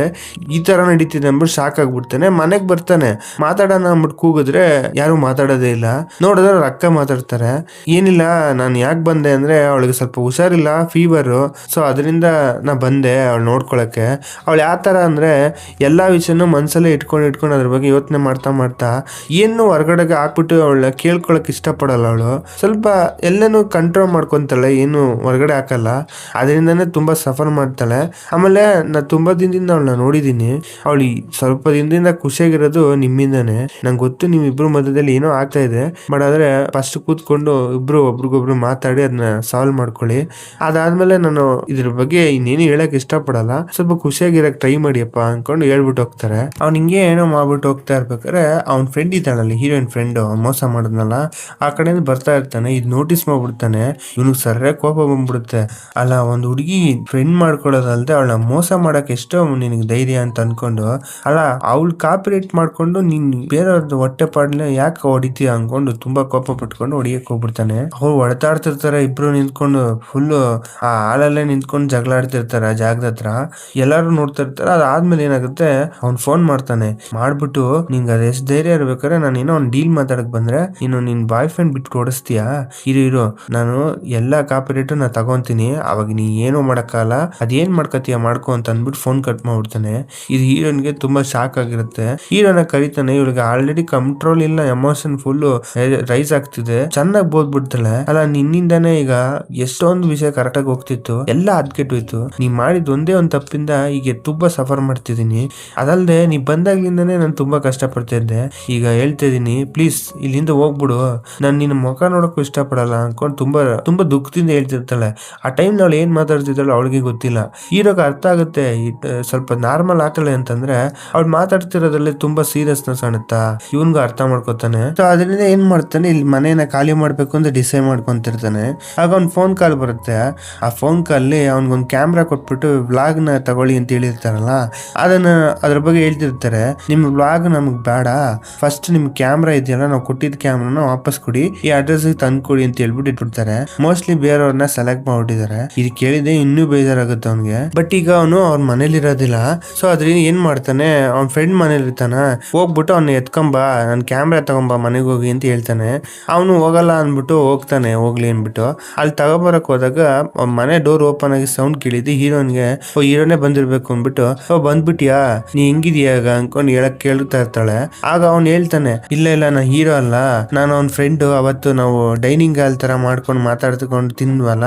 ಈ ತರ ನಡೀತಿದೆ ಅಂದ್ಬಿಟ್ಟು ಶಾಕ್ ಆಗ್ಬಿಡ್ತಾನೆ. ಮನೆಗ್ ಬರ್ತಾನೆ, ಮಾತಾಡೋಣ ಅಂದ್ಬಿಟ್ಟು ಕೂಗಿದ್ರೆ ಯಾರು ಮಾತಾಡೋದೇ ಇಲ್ಲ. ನೋಡಿದ್ರೆ ಅವ್ರ ಅಕ್ಕ ಮಾತಾಡ್ತಾರೆ. ಏನಿಲ್ಲ, ನಾನು ಯಾಕೆ ಬಂದೆ ಅಂದ್ರೆ ಅವಳಿಗೆ ಸ್ವಲ್ಪ ಹುಷಾರಿಲ್ಲ, ಫೀವರ್, ಸೊ ಅದರಿಂದ ನಾ ಬಂದೆ ಅವಳು ನೋಡ್ಕೊಳಕ್ಕೆ. ಅವಳು ಯಾವ ತರ ಅಂದ್ರೆ ಎಲ್ಲಾ ವಿಷಯನೂ ಮನ್ಸಲ್ಲೇ ಇಟ್ಕೊಂಡು ಅದ್ರ ಬಗ್ಗೆ ಯೋಚನೆ ಮಾಡ್ತಾ ಏನು ಹೊರಗಡೆಗೆ ಹಾಕ್ಬಿಟ್ಟು ಅವಳನ್ನ ಕೇಳ್ಕೊಳಕ್ ಇಷ್ಟಪಡಲ್ಲ. ಅವಳು ಸ್ವಲ್ಪ ಎಲ್ಲನೂ ಕಂಟ್ರೋಲ್ ಮಾಡ್ಕೊಂತಾಳೆ, ಏನು ಹೊರಗಡೆ ಹಾಕಲ್ಲ. ಅದರಿಂದನೇ ತುಂಬಾ ಸಫರ್ ಮಾಡ್ತಾಳೆ. ಆಮೇಲೆ ನಾ ತುಂಬಾ ದಿನದಿಂದ ಅವಳನ್ನ ನೋಡಿದೀನಿ. ಅವಳು ಸ್ವಲ್ಪ ದಿನದಿಂದ ಖುಷಿಯಾಗಿರೋದು ನಿಮ್ಮಿಂದಾನೆ. ನಂಗೆ ಗೊತ್ತು ನಿಮ್ ಇಬ್ರು ಮಧ್ಯದಲ್ಲಿ ಏನೋ ಆಗ್ತಾ ಇದೆ, ಬಟ್ ಆದ್ರೆ ಫಸ್ಟ್ ಕೂತ್ಕೊಂಡು ಇಬ್ರು ಒಬ್ರಿಗೊಬ್ರು ಮಾತಾಡಿ ಅದನ್ನ ಸಾಲ್ವ್ ಮಾಡ್ಕೊಳ್ಳಿ. ಅದಾದ್ಮೇಲೆ ನಾನು ಇದ್ರ ಬಗ್ಗೆ ಇನ್ನೇನು ಹೇಳಕ್ ಇಷ್ಟಪಡಲ್ಲ, ಸ್ವಲ್ಪ ಖುಷಿಯಾಗಿರಕ್ ಟ್ರೈ ಮಾಡಿಯಪ್ಪ ಅನ್ಕೊಂಡು ಹೇಳ್ಬಿಟ್ಟು ಹೋಗ್ತಾರೆ. ಅವ್ನ್ ಹಿಂಗೆ ಏನೋ ಮಾಡ್ಬಿಟ್ಟು ಹೋಗ್ತಾ ಇರ್ಬೇಕಾದ್ರೆ ಅವ್ನ ಫ್ರೆಂಡ್ ಇದ್ದಾಳಲ್ಲಿ, ಹೀರೋಯಿನ್ ಫ್ರೆಂಡ್ ಮೋಸ ಮಾಡಿದ್ನಲ್ಲ, ಆ ಕಡೆಯಿಂದ ಬರ್ತಾ ಇರ್ತಾನೆ. ಇದ್ ನೋಟಿಸ್ ಮಾಡ್ಬಿಡ್ತಾನೆ. ಇವನಿಗೆ ಸರಿಯಾಗಿ ಕೋಪ ಬಂದ್ಬಿಡುತ್ತೆ. ಅಲ್ಲ, ಒಂದ್ ಹುಡುಗಿ ಫ್ರೆಂಡ್ ಮಾಡ್ಕೊಳ್ಳೋದಲ್ದೆ ಅವಳ ಮೋಸ ಮಾಡಕ್ ಎಷ್ಟೋ ನಿನಗೆ ಧೈರ್ಯ ಅಂತ ಅನ್ಕೊಂಡು, ಅಲ್ಲ ಅವಳು ಕಾಪಿರೇಟ್ ಮಾಡ್ಕೊಂಡು ನೀನ್ ಬೇರೆಯವ್ರದ್ದು ಹೊಟ್ಟೆ ಪಾಡ್ಲೆ ಯಾಕೆ ಹೊಡಿತೀಯ ಅನ್ಕೊಂಡು ತುಂಬಾ ಕೋಪ ಪಟ್ಕೊಂಡು ಹೊಡಿಯಕ್ ಹೋಗ್ಬಿಡ್ತಾನೆ. ಅವ್ರು ಹೊಡೆತಾಡ್ತಿರ್ತಾರೆ ಇಬ್ರು ನಿಂತ್ಕೊಂಡು, ಫುಲ್ ಆ ಹಾಲಲ್ಲೇ ನಿಂತ್ಕೊಂಡು ಜಗಳ ಆಡ್ತಿರ್ತಾರೆ ಆ ಜಾಗದ ಹತ್ರ. ಎಲ್ಲಾರು ನೋಡ್ತಾ ಇರ್ತಾರೆ. ಅದಾದ್ಮೇಲೆ ಏನಾಗುತ್ತೆ, ಅವ್ನ್ ಫೋನ್ ಮಾಡ್ತಾನೆ. ಮಾಡ್ಬಿಟ್ಟು ನಿಂಗೆ ಅದ್ ಎಷ್ಟ್ ಧೈರ್ಯ ಇರ್ಬೇಕಾದ್ರೆ ನಾನು ಏನೋ ಒಂದ್ ಡೀಲ್ ಮಾತಾಡಕ್ ಬಂದ್ರೆ ನೀನು ನಿನ್ ಬಾಯ್ ಫ್ರೆಂಡ್ ಬಿಟ್ಟು ಓಡಿಸ್ತೀಯಾ? ಇರು ನಾನು ಎಲ್ಲಾ ಕಾಪಿರೇಟ್ ನಾ ತಗೊಂತೀನಿ, ಅವಾಗ ನೀ ಏನೋ ಮಾಡಕ್ಕಾಗಲ್ಲ, ಅದೇನ್ ಮಾಡ್ಕತೀಯ ಮಾಡ್ಕೊ ಅಂತ ಅಂದ್ಬಿಟ್ಟು ಫೋನ್ ಕಟ್ ಮಾಡ್ಬಿಡ್ತಾನೆ. ಇದು ಹೀರೋನ್ಗೆ ತುಂಬಾ ಶಾಕ್ ಆಗಿರುತ್ತೆ. ಹೀರೋನ ಕರಿತಾನೆ. ಇವಳಿಗೆ ಆಲ್ರೆಡಿ ಕಂಟ್ರೋಲ್ ಇಲ್ಲ, ಎಮೋಷನ್ ಫುಲ್ ರೈಸ್ ಆಗ್ತಿದೆ. ಚೆನ್ನಾಗಿ ಬೋದ್ಬಿಡ್ತಾಳೆ. ಅಲ್ಲ, ನಿನ್ನಿಂದಾನೇ ಈಗ ಎಷ್ಟೊಂದು ವಿಷಯ ಕರೆಕ್ಟ್ ಆಗಿ ಹೋಗ್ತಿತ್ತು, ಎಲ್ಲ ಅದ್ಕೆಟ್ಟೋಯ್ತು. ನೀ ಮಾಡಿದ ಒಂದೇ ಒಂದ್ ತಪ್ಪಿಂದ ಈಗ ತುಂಬಾ ಸಫರ್ ಮಾಡ್ತಿದ್ದೀನಿ. ಅದಲ್ದೆ ನೀ ಬಂದಾಗ್ಲಿಂದಾನೇ ನಾನು ತುಂಬಾ ಕಷ್ಟ ಪಡ್ತಾ ಇದ್ದೆ. ಈಗ ಹೇಳ್ತಾ ಇದೀನಿ, ಪ್ಲೀಸ್ ಇಲ್ಲಿಂದ ಹೋಗ್ಬಿಡು, ನಾನು ನಿನ್ನ ಮುಖ ನೋಡಕ್ಕೂ ಇಷ್ಟಪಡಲ್ಲ ಅನ್ಕೊಂಡು ತುಂಬಾ ದುಃಖದಿಂದ ಹೇಳ್ತಿರ್ತಾಳೆ. ಆ ಟೈಮ್ ಅವಳು ಏನ್ ಮಾತಾಡ್ತಿದ್ದಾಳು ಅವಳಿಗೆ ಗೊತ್ತಿಲ್ಲ. ಹೀರೋಗೆ ಅರ್ಥ ಆಗುತ್ತೆ ಸ್ವಲ್ಪ ನಾರ್ಮಲ್ ಆಗ್ತಾಳೆ ಅಂತಂದ್ರೆ ಅವ್ಳು ಮಾತಾಡ್ತಿರೋದ್ರಲ್ಲಿ ತುಂಬಾ ಸೀರಿಯಸ್ನೆಸ್ ಕಾಣುತ್ತಾ. ಇವನ್ಗೂ ಅರ್ಥ ಮಾಡ್ಕೊತಾನೆ. ಸೊ ಅದರಿಂದ ಏನ್ ಮಾಡ್ತಾನೆ, ಇಲ್ಲಿ ಮನೇನ ಖಾಲಿ ಮಾಡ್ಬೇಕು ಅಂತ ಡಿಸೈಡ್ ಮಾಡ್ಕೊಂತಿರ್ತಾನೆ. ಆಗ ಅವ್ನ್ ಫೋನ್ ಕಾಲ್ ಬರುತ್ತೆ. ಆ ಫೋನ್ ಕಾಲ್ ಅವ್ನಿಗೊಂದು ಕ್ಯಾಮ್ರಾ ಕೊಟ್ಬಿಟ್ಟು ವ್ಲಾಗ್ ನ ತಗೊಳ್ಳಿ ಅಂತ ಹೇಳಿರ್ತಾರಲ್ಲ, ಅದ್ರ ಬಗ್ಗೆ ಹೇಳ್ತಿರ್ತಾರೆ. ನಿಮ್ ವ್ಲಾಗ್ ನಮಗ್ ಬೇಡ, ಫಸ್ಟ್ ನಿಮ್ ಕ್ಯಾಮ್ರಾ ಇದೆಯಲ್ಲ, ನಾವು ಕೊಟ್ಟಿದ್ದ ಕ್ಯಾಮ್ರಾನ ವಾಪಸ್ ಕೊಡಿ, ಈ ಅಡ್ರೆಸ್ ತಂದು ಕೊಡಿ ಅಂತ ಹೇಳ್ಬಿಟ್ಟು ಇಟ್ಬಿಡ್ತಾರೆ. ಮೋಸ್ಟ್ಲಿ ಬೇರೆಯವ್ರನ್ನ ಸೆಲೆಕ್ಟ್ ಮಾಡ್ಬಿಟ್ಟಿದ್ದಾರೆ. ಇದು ಕೇಳಿದೆ ಇನ್ನೂ ಬೇಜಾರಾಗುತ್ತೆ ಅವ್ನಿಗೆ. ಬಟ್ ಈಗ ಅವನು ಅವ್ರ ಮನೇಲಿ ಇರೋದಿಲ್ಲ. ಸೊ ಅದ್ರಿಂದ ಏನ್ ಮಾಡ್ತಾನೆ, ಅವ್ನ ಫ್ರೆಂಡ್ ಮನೇಲಿ ಇರ್ತಾನ, ಹೋಗ್ಬಿಟ್ಟು ಅವ್ನ ಎತ್ಕೊಂಬ, ನನ್ ಕ್ಯಾಮ್ರಾ ತಗೊಂಬ ಮನೆಗೆ ಹೋಗಿ ಅಂತ ಹೇಳ್ತಾನೆ. ಅವನು ಹೋಗಲ್ಲ ಅನ್ಬಿಟ್ಟು ಹೋಗ್ತಾನೆ, ಹೋಗ್ಲಿ ಅನ್ಬಿಟ್ಟು ಅಲ್ಲಿ ತಗೋಬರಕ್ ಹೋದಾಗ ಮನೆ ಡೋರ್ ಓಪನ್ ಆಗಿ ಸೌಂಡ್ ಕೇಳಿದ್ದು ಹೀರೋನ್ಗೆ ಹೀರೋನೇ ಬಂದಿರ್ಬೇಕು ಅನ್ಬಿಟ್ಟು ಬಂದ್ಬಿಟ್ಯಾ, ನೀ ಹೆಂಗಿದ್ಯಾ ಈಗ ಅನ್ಕೊಂಡು ಹೇಳಕ್ ಕೇಳ್ತಾ ಇರ್ತಾಳೆ. ಆಗ ಅವ್ನು ಹೇಳ್ತಾನೆ, ಇಲ್ಲ ನಾ ಹೀರೋ ಅಲ್ಲ, ನಾನು ಅವ್ನ ಫ್ರೆಂಡ್, ಅವತ್ತು ನಾವು ಡೈನಿಂಗ್ ಹಾಲ್ ತರ ಮಾಡ್ಕೊಂಡು ಮಾತಾಡ್ಕೊಂಡು ತಿಂದ್ವಲ್ಲ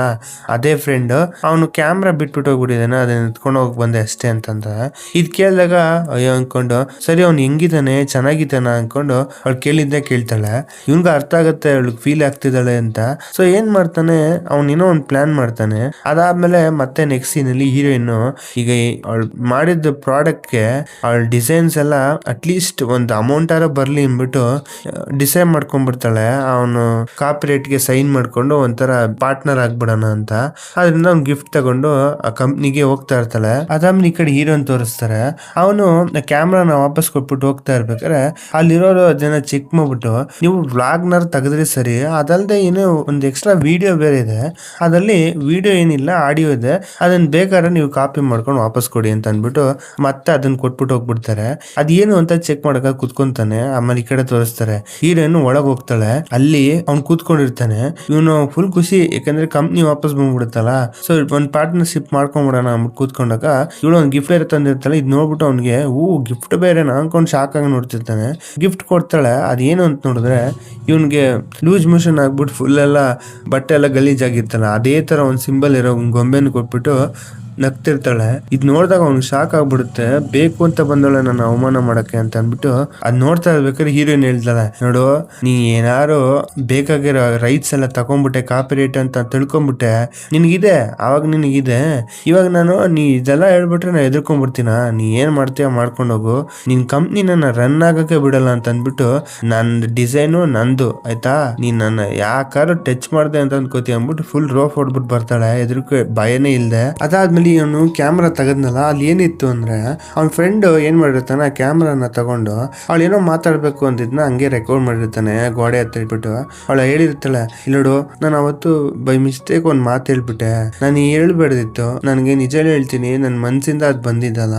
ಅದೇ ಫ್ರೆಂಡ್. ಅವನು ಕ್ಯಾಮ್ರಾ ಬಿಟ್ಬಿಟ್ಟು ಹೋಗ್ಬಿಟ್ಟಿದ್ದಾನೆ, ಅದನ್ನ ಎತ್ಕೊಂಡು ಹೋಗಿ ಬಂದೆ ಅಷ್ಟೇ ಅಂತಂದ. ಇದ್ ಕೇಳಿದಾಗ ಅಯ್ಯೋ ಅನ್ಕೊಂಡು, ಸರಿ ಅವ್ನು ಹೆಂಗಿದ್ದಾನೆ ಚೆನ್ನಾಗಿದ್ದಾನ ಅನ್ಕೊಂಡು ಅವಳು ಕೇಳಿದ್ದೆ ಕೇಳ್ತಾಳೆ. ಇವ್ನ್ಗ ಅರ್ಥ ಆಗತ್ತೆ ಅವಳಿಗೆ ಫೀಲ್ ಆಗ್ತಿದ್ದಾಳೆ ಅಂತ. ಸೊ ಏನ್ ಮಾಡ್ತಾನೆ, ಏನೋ ಒಂದು ಪ್ಲಾನ್ ಮಾಡ್ತಾನೆ. ಅದಾದ್ಮೇಲೆ ಮತ್ತೆ ನೆಕ್ಸ್ಟ್ ಸೀನ್ ಅಲ್ಲಿ ಹೀರೋಯಿನ್ ಈಗ ಅವಳು ಮಾಡಿದ ಪ್ರಾಡಕ್ಟ್ಗೆ ಅವಳ ಡಿಸೈನ್ಸ್ ಎಲ್ಲ ಅಟ್ಲೀಸ್ಟ್ ಒಂದು ಅಮೌಂಟ್ ಆರ ಬರ್ಲಿ ಅಂದ್ಬಿಟ್ಟು ಡಿಸೈಡ್ ಮಾಡ್ಕೊಂಡ್ಬಿಡ್ತಾಳೆ. ಅವನು ಕಾಪಿರೇಟ್ ಗೆ ಸೈನ್ ಮಾಡ್ಕೊಂಡು ಒಂಥರ ಪಾರ್ಟ್ನರ್ ಆಗ್ಬಿಡೋಣ ಅಂತ. ಅದರಿಂದ ಅವ್ನು ಗಿಫ್ಟ್ ತಗೊಂಡು ಆ ಕಂಪ್ನಿಗೆ ಹೋಗ್ತಾ ಇರ್ತಾಳೆ. ಅದಾದ್ಮೇಲೆ ಈ ಕಡೆ ಹೀರೋನ್ ತೋರಿಸ್ತಾರೆ. ಅವನು ಕ್ಯಾಮ್ರಾನ ವಾಪಸ್ ಕೊಟ್ಬಿಟ್ಟು ಹೋಗ್ತಾ ಇರ್ಬೇಕಾದ್ರೆ ಅಲ್ಲಿರೋರು ಜನ ಚೆಕ್ ಮಾಡ್ಬಿಟ್ಟು, ನೀವು ವ್ಲಾಗ್ನರ್ ತೆಗೆದ್ರಿ ಸರಿ, ಅದಲ್ಲದೆ ಏನೋ ಒಂದು ಎಕ್ಸ್ಟ್ರಾ ವಿಡಿಯೋ ಬೇರೆ ಇದೆ, ಅದರಲ್ಲಿ ವಿಡಿಯೋ ಏನಿಲ್ಲ ಆಡಿಯೋ ಇದೆ, ಅದನ್ನ ಬೇಕಾದ್ರೆ ನೀವು ಕಾಪಿ ಮಾಡ್ಕೊಂಡು ವಾಪಸ್ ಕೊಡಿ ಅಂತ ಅಂದ್ಬಿಟ್ಟು ಮತ್ತೆ ಅದನ್ನ ಕೊಟ್ಬಿಟ್ಟು ಹೋಗ್ಬಿಡ್ತಾರೆ. ಅದೇನು ಅಂತ ಚೆಕ್ ಮಾಡಕ ಕುತ್ಕೊಂತಾನೆ. ಆಮೇಲೆ ಈ ಕಡೆ ತೋರಿಸ್ತಾರೆ ಹೀರೋಯಿನ್ ಒಳಗ್ ಹೋಗ್ತಾಳೆ. ಅಲ್ಲಿ ಅವ್ನು ಕೂತ್ಕೊಂಡಿರ್ತಾನೆ. ಇವನು ಫುಲ್ ಖುಷಿ, ಯಾಕಂದ್ರೆ ಕಂಪ್ನಿ ವಾಪಸ್ ಬಂದ್ಬಿಡುತ್ತಲ್ಲ. ಸೊ ಒಂದ್ ಪಾರ್ಟ್ನರ್ಶಿಪ್ ಮಾಡ್ಕೊಂಡ್ಬಿಡೋಣ ಅಂದ್ಬಿಟ್ಟು ಕೂತ್ಕೊಂಡಾಗ ಇವಳು ಒಂದ್ ಗಿಫ್ಟ್ ಬೇರೆ ತಂದಿರ್ತಾಳೆ. ಇದ್ ನೋಡ್ಬಿಟ್ಟು ಅವ್ನಿಗೆ ಗಿಫ್ಟ್ ಬೇರೆ ಅನ್ಕೊಂಡು ಶಾಕ್ ಆಗಿ ನೋಡ್ತಿರ್ತಾನೆ. ಗಿಫ್ಟ್ ಕೊಡ್ತಾಳೆ. ಅದೇನು ಅಂತ ನೋಡಿದ್ರೆ ಇವನ್ಗೆ ಲೂಸ್ ಮೋಷನ್ ಆಗ್ಬಿಟ್ಟು ಫುಲ್ ಎಲ್ಲ ಬಟ್ಟೆ ಎಲ್ಲ ಗಲೀಜಾಗಿರ್ತಲ್ಲ, ಅದೇ ತರ ಒಂದ್ ಸಿಂಬಲ್ ಇರೋ ಗೊಂಬೆನ ಕೊಟ್ಬಿಟ್ಟು ನಗ್ತಿರ್ತಾಳೆ. ಇದ್ ನೋಡಿದಾಗ ಅವ್ನಿಗೆ ಶಾಕ್ ಆಗ್ಬಿಡುತ್ತೆ. ಬೇಕು ಅಂತ ಬಂದವಳೆ ನನ್ನ ಅವಮಾನ ಮಾಡಕ್ಕೆ ಅಂತ ಅಂದ್ಬಿಟ್ಟು ಅದ್ ನೋಡ್ತಾ ಇರ್ಬೇಕಾದ್ರೆ ಹೀರೋಯಿನ್ ಹೇಳ್ತಾಳೆ, ನೋಡು ನೀ ಏನಾರು ಬೇಕಾಗಿರೋ ರೈಟ್ಸ್ ಎಲ್ಲ ತಗೊಂಡ್ಬಿಟ್ಟೆ, ಕಾಪಿ ರೈಟ್ ಅಂತ ತಿಳ್ಕೊಂಡ್ಬಿಟ್ಟೆ, ನಿನಗಿದೆ ಅವಾಗ ನಿನಗಿದೆ. ಇವಾಗ ನೀ ಇದೆಲ್ಲ ಹೇಳ್ಬಿಟ್ರೆ ನಾ ಎದುರ್ಕೊಂಡ್ಬಿಡ್ತೀನ, ನೀ ಏನ್ ಮಾಡ್ತೀಯ ಮಾಡ್ಕೊಂಡೋಗು, ನಿನ್ ಕಂಪ್ನಿನ ರನ್ ಆಗಕ್ಕೆ ಬಿಡಲ್ಲ ಅಂತ ಅಂದ್ಬಿಟ್ಟು ನನ್ ಡಿಸೈನು ನಂದು ಆಯ್ತಾ, ನೀನ್ ನನ್ನ ಯಾಕಾರು ಟಚ್ ಮಾಡ್ದೆ ಅಂತ ಅನ್ಕೋತಿ ಅಂದ್ಬಿಟ್ಟು ಫುಲ್ ರೋಫ್ ಹೊಡ್ಬಿಟ್ಟು ಬರ್ತಾಳೆ. ಎದುರ್ಕೆ ಭಯನೇ ಇಲ್ದೆ. ಅದಾದ್ಮೇಲೆ ಇವನು ಕ್ಯಾಮ್ರಾ ತೆಗದ್ನಲ್ಲ, ಅಲ್ಲಿ ಏನಿತ್ತು ಅಂದ್ರೆ ಅವ್ನ ಫ್ರೆಂಡ್ ಏನ್ ಮಾಡಿರ್ತಾನೆ, ಕ್ಯಾಮ್ರಾನ ತಗೊಂಡು ಅವಳು ಏನೋ ಮಾತಾಡ್ಬೇಕು ಅಂತಿದ್ನ ಹಂಗೆ ರೆಕಾರ್ಡ್ ಮಾಡಿರ್ತಾನೆ ಗೋಡೆ ಹತ್ರ ಇಟ್ಬಿಟ್ಟು. ಅವಳು ಹೇಳಿರ್ತಾಳೆ, ಇಲ್ಲೋಡು ನಾನು ಅವತ್ತು ಬೈ ಮಿಸ್ಟೇಕ್ ಒಂದ್ ಮಾತು ಹೇಳ್ಬಿಟ್ಟೆ, ನಾನು ಹೇಳ್ಬೇಡ್ದಿತ್ತು, ನನಗೆ ನಿಜ ಹೇಳ್ತೀನಿ ನನ್ ಮನ್ಸಿಂದ ಅದ್ ಬಂದಿದ್ದಲ್ಲ,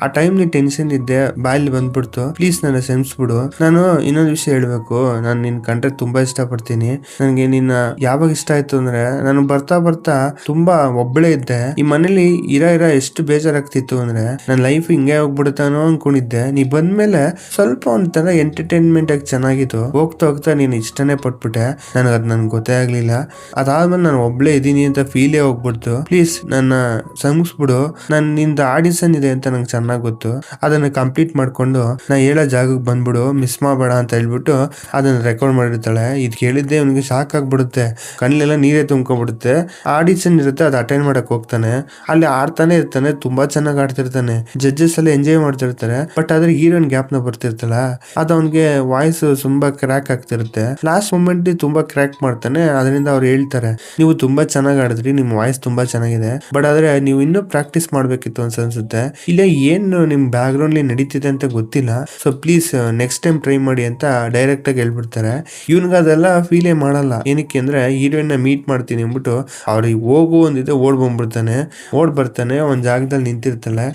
ಆ ಟೈಮ್ ನೀ ಟೆನ್ಷನ್ ಇದ್ದೆ, ಬಾಯಲ್ಲಿ ಬಂದ್ಬಿಡ್ತು, ಪ್ಲೀಸ್ ನನ್ನ ಕ್ಷಮಿಸ್ಬಿಡು. ನಾನು ಇನ್ನೊಂದು ವಿಷಯ ಹೇಳ್ಬೇಕು, ನಾನು ನಿನ್ ಕಂಡ್ರೆ ತುಂಬಾ ಇಷ್ಟ ಪಡ್ತೀನಿ. ನನ್ಗೆ ನಿನ್ನ ಯಾವಾಗ ಇಷ್ಟ ಆಯ್ತು ಅಂದ್ರೆ ನಾನು ಬರ್ತಾ ಬರ್ತಾ ತುಂಬಾ ಒಬ್ಬಳೇ ಇದ್ದೆ, ಈ ಮನೇಲಿ ಇರ ಎಷ್ಟು ಬೇಜಾರಾಗ್ತಿತ್ತು ಅಂದ್ರೆ ನನ್ನ ಲೈಫ್ ಹಿಂಗೆ ಹೋಗ್ಬಿಡುತ್ತಾನೋ ಅನ್ಕೊಂಡಿದ್ದೆ. ನೀ ಬಂದ್ಮೇಲೆ ಸ್ವಲ್ಪ ಒಂಥರ ಎಂಟರ್ಟೈನ್ಮೆಂಟ್ ಆಗಿ ಚೆನ್ನಾಗಿತ್ತು, ಹೋಗ್ತಾ ಹೋಗ್ತಾ ನೀನು ಇಷ್ಟನೇ ಪಟ್ಬಿಟ್ಟೆ, ನನಗೆ ಅದ್ ನನ್ಗೆ ಗೊತ್ತೇ ಆಗ್ಲಿಲ್ಲ. ಅದಾದ್ಮೇಲೆ ನಾನು ಒಬ್ಳೇ ಇದೀನಿ ಅಂತ ಫೀಲೇ ಹೋಗ್ಬಿಡ್ತು, ಪ್ಲೀಸ್ ನನ್ನ ಸಂಗಿಸ್ಬಿಡು, ನಿಂದ ಆಡಿಷನ್ ಇದೆ ಅಂತ ನಂಗೆ ಚೆನ್ನಾಗ್ ಗೊತ್ತು, ಅದನ್ನ ಕಂಪ್ಲೀಟ್ ಮಾಡ್ಕೊಂಡು ನಾ ಹೇಳೋ ಜಾಗಕ್ಕೆ ಬಂದ್ಬಿಡು, ಮಿಸ್ ಮಾಡಬೇಡ ಅಂತ ಹೇಳ್ಬಿಟ್ಟು ಅದನ್ನ ರೆಕಾರ್ಡ್ ಮಾಡಿರ್ತಾಳೆ. ಇದು ಕೇಳಿದ್ದೆ ಅವನಿಗೆ ಶಾಕ್ ಆಗ್ಬಿಡುತ್ತೆ, ಕಣ್ಣೆಲ್ಲ ನೀರೇ ತುಂಬ್ಕೊಂಡ್ಬಿಡುತ್ತೆ. ಆಡಿಷನ್ ಇರುತ್ತೆ, ಅದು ಅಟೆಂಡ್ ಮಾಡಕ್ ಹೋಗ್ತಾನೆ, ಅಲ್ಲಿ ಆಡ್ತಾನೆ ಇರ್ತಾನೆ, ತುಂಬಾ ಚೆನ್ನಾಗಿ ಆಡ್ತಿರ್ತಾನೆ, ಜಡ್ಜಸ್ ಎಲ್ಲ ಎಂಜಾಯ್ ಮಾಡ್ತಿರ್ತಾರೆ. ಬಟ್ ಆದ್ರೆ ಹೀರೋಯಿನ್ ಗ್ಯಾಪ್ ನ ಬರ್ತಿರ್ತಲ್ಲ, ಅದು ಅವ್ನಿಗೆ ವಾಯ್ಸ್ ತುಂಬಾ ಕ್ರ್ಯಾಕ್ ಆಗ್ತಿರುತ್ತೆ. ಲಾಸ್ಟ್ ಮೂಮೆಂಟ್ ತುಂಬಾ ಕ್ರ್ಯಾಕ್ ಮಾಡ್ತಾನೆ. ಅದರಿಂದ ಅವ್ರು ಹೇಳ್ತಾರೆ, ನೀವು ತುಂಬಾ ಚೆನ್ನಾಗಿ ಆಡಿದ್ರಿ, ನಿಮ್ ವಾಯ್ಸ್ ತುಂಬಾ ಚೆನ್ನಾಗಿದೆ, ಬಟ್ ಆದ್ರೆ ನೀವು ಇನ್ನೂ ಪ್ರಾಕ್ಟೀಸ್ ಮಾಡ್ಬೇಕಿತ್ತು ಅನ್ಸುತ್ತೆ, ಇಲ್ಲ ಏನು ನಿಮ್ ಬ್ಯಾಕ್ ಗ್ರೌಂಡ್ ನಡೀತಿದೆ ಅಂತ ಗೊತ್ತಿಲ್ಲ, so please next time try ಮಾಡಿ ಅಂತ ಡೈರೆಕ್ಟ್ ಆಗಿ ಹೇಳ್ಬಿಡ್ತಾರೆ. ಇವ್ನಿಗೆ ಅದೆಲ್ಲ ಫೀಲೇ ಮಾಡಲ್ಲ. ಏನಕ್ಕೆ ಅಂದ್ರೆ ಹೀರೋಯಿನ್ ನ ಮೀಟ್ ಮಾಡ್ತೀನಿ ಅಂದ್ಬಿಟ್ಟು ಅವ್ರಿಗೆ ಹೋಗು ಒಂದಿದೆ ಓಡ್ ಬರ್ತಾನೆ, ಒಂದ್ ಜಾಗದಲ್ಲಿ ನಿಂತಿರ್ತಾಳೆ.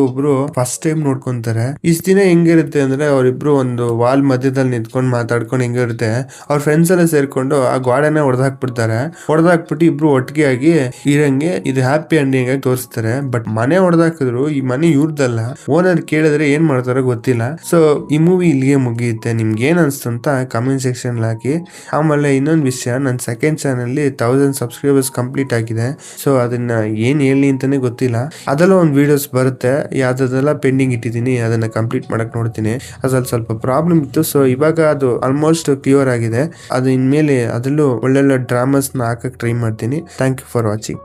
ಒಬ್ರು ಫಸ್ಟ್ ಟೈಮ್ ನೋಡ್ಕೊಂತಾರೆ. ಇಷ್ಟ ದಿನ ಹೆಂಗಿರುತ್ತೆ ಅಂದ್ರೆ ಅವರಿಬ್ರು ಒಂದು ವಾಲ್ ಮಧ್ಯದಲ್ಲಿ ನಿಂತ್ಕೊಂಡು ಮಾತಾಡ್ಕೊಂಡು ಹೆಂಗಿರುತ್ತೆ, ಅವ್ರ ಫ್ರೆಂಡ್ಸ್ ಎಲ್ಲ ಸೇರ್ಕೊಂಡು ಆ ಗೋಡೆನ ಹೊಡೆದಾಕ್ಬಿಟ್ಟು ಇಬ್ರು ಒಟ್ಟಿಗೆ ಆಗಿ ಇರಂಗೆ ಇದು ಹ್ಯಾಪಿ ಎಂಡಿಂಗ್ ಆಗಿ ತೋರಿಸ್ತಾರೆ. ಬಟ್ ಮನೆ ಹೊಡೆದಾಕಿದ್ರು ಈ ಮನೆ ಇವ್ರದಲ್ಲ, ಓನರ್ ಕೇಳಿದ್ರೆ ಏನ್ ಮಾಡ್ತಾರೋ ಗೊತ್ತಿಲ್ಲ. ಸೊ ಈ ಮೂವಿ ಇಲ್ಲಿಗೆ ಮುಗಿಯುತ್ತೆ. ನಿಮ್ಗೆ ಏನ್ ಅನ್ಸ್ತು ಅಂತ ಕಮೆಂಟ್ ಸೆಕ್ಷನ್ ಹಾಕಿ. ಆಮೇಲೆ ಇನ್ನೊಂದು ವಿಷಯ, ನನ್ನ ಸೆಕೆಂಡ್ ಚಾನಲ್ 1000 ಸಬ್ಸ್ಕ್ರೈಬರ್ಸ್ ಕಂಪ್ಲೀಟ್ ಆಗಿದೆ. ಸೊ ಅದನ್ನ ಏನ್ ಹೇಳಿ ಅಂತಾನೆ ಗೊತ್ತಿಲ್ಲ. ಅದೆಲ್ಲ ಒಂದು ವಿಡಿಯೋಸ್ ಬರುತ್ತೆ, ಯಾವ್ದೆಲ್ಲ ಪೆಂಡಿಂಗ್ ಇಟ್ಟಿದ್ದೀನಿ, ಅದನ್ನ ಕಂಪ್ಲೀಟ್ ಮಾಡಕ್ ನೋಡ್ತೀನಿ. ಅದ್ರಲ್ಲಿ ಸ್ವಲ್ಪ ಪ್ರಾಬ್ಲಮ್ ಇತ್ತು, ಸೊ ಇವಾಗ ಅದು ಆಲ್ಮೋಸ್ಟ್ ಕ್ಲಿಯರ್ ಆಗಿದೆ. ಅದು ಇನ್ಮೇಲೆ ಅದರಲ್ಲೂ ಒಳ್ಳೊಳ್ಳೆ ಡ್ರಾಮಾಸ್ ನ ಹಾಕಕ್ ಟ್ರೈ ಮಾಡ್ತೀನಿ. Thank you for watching.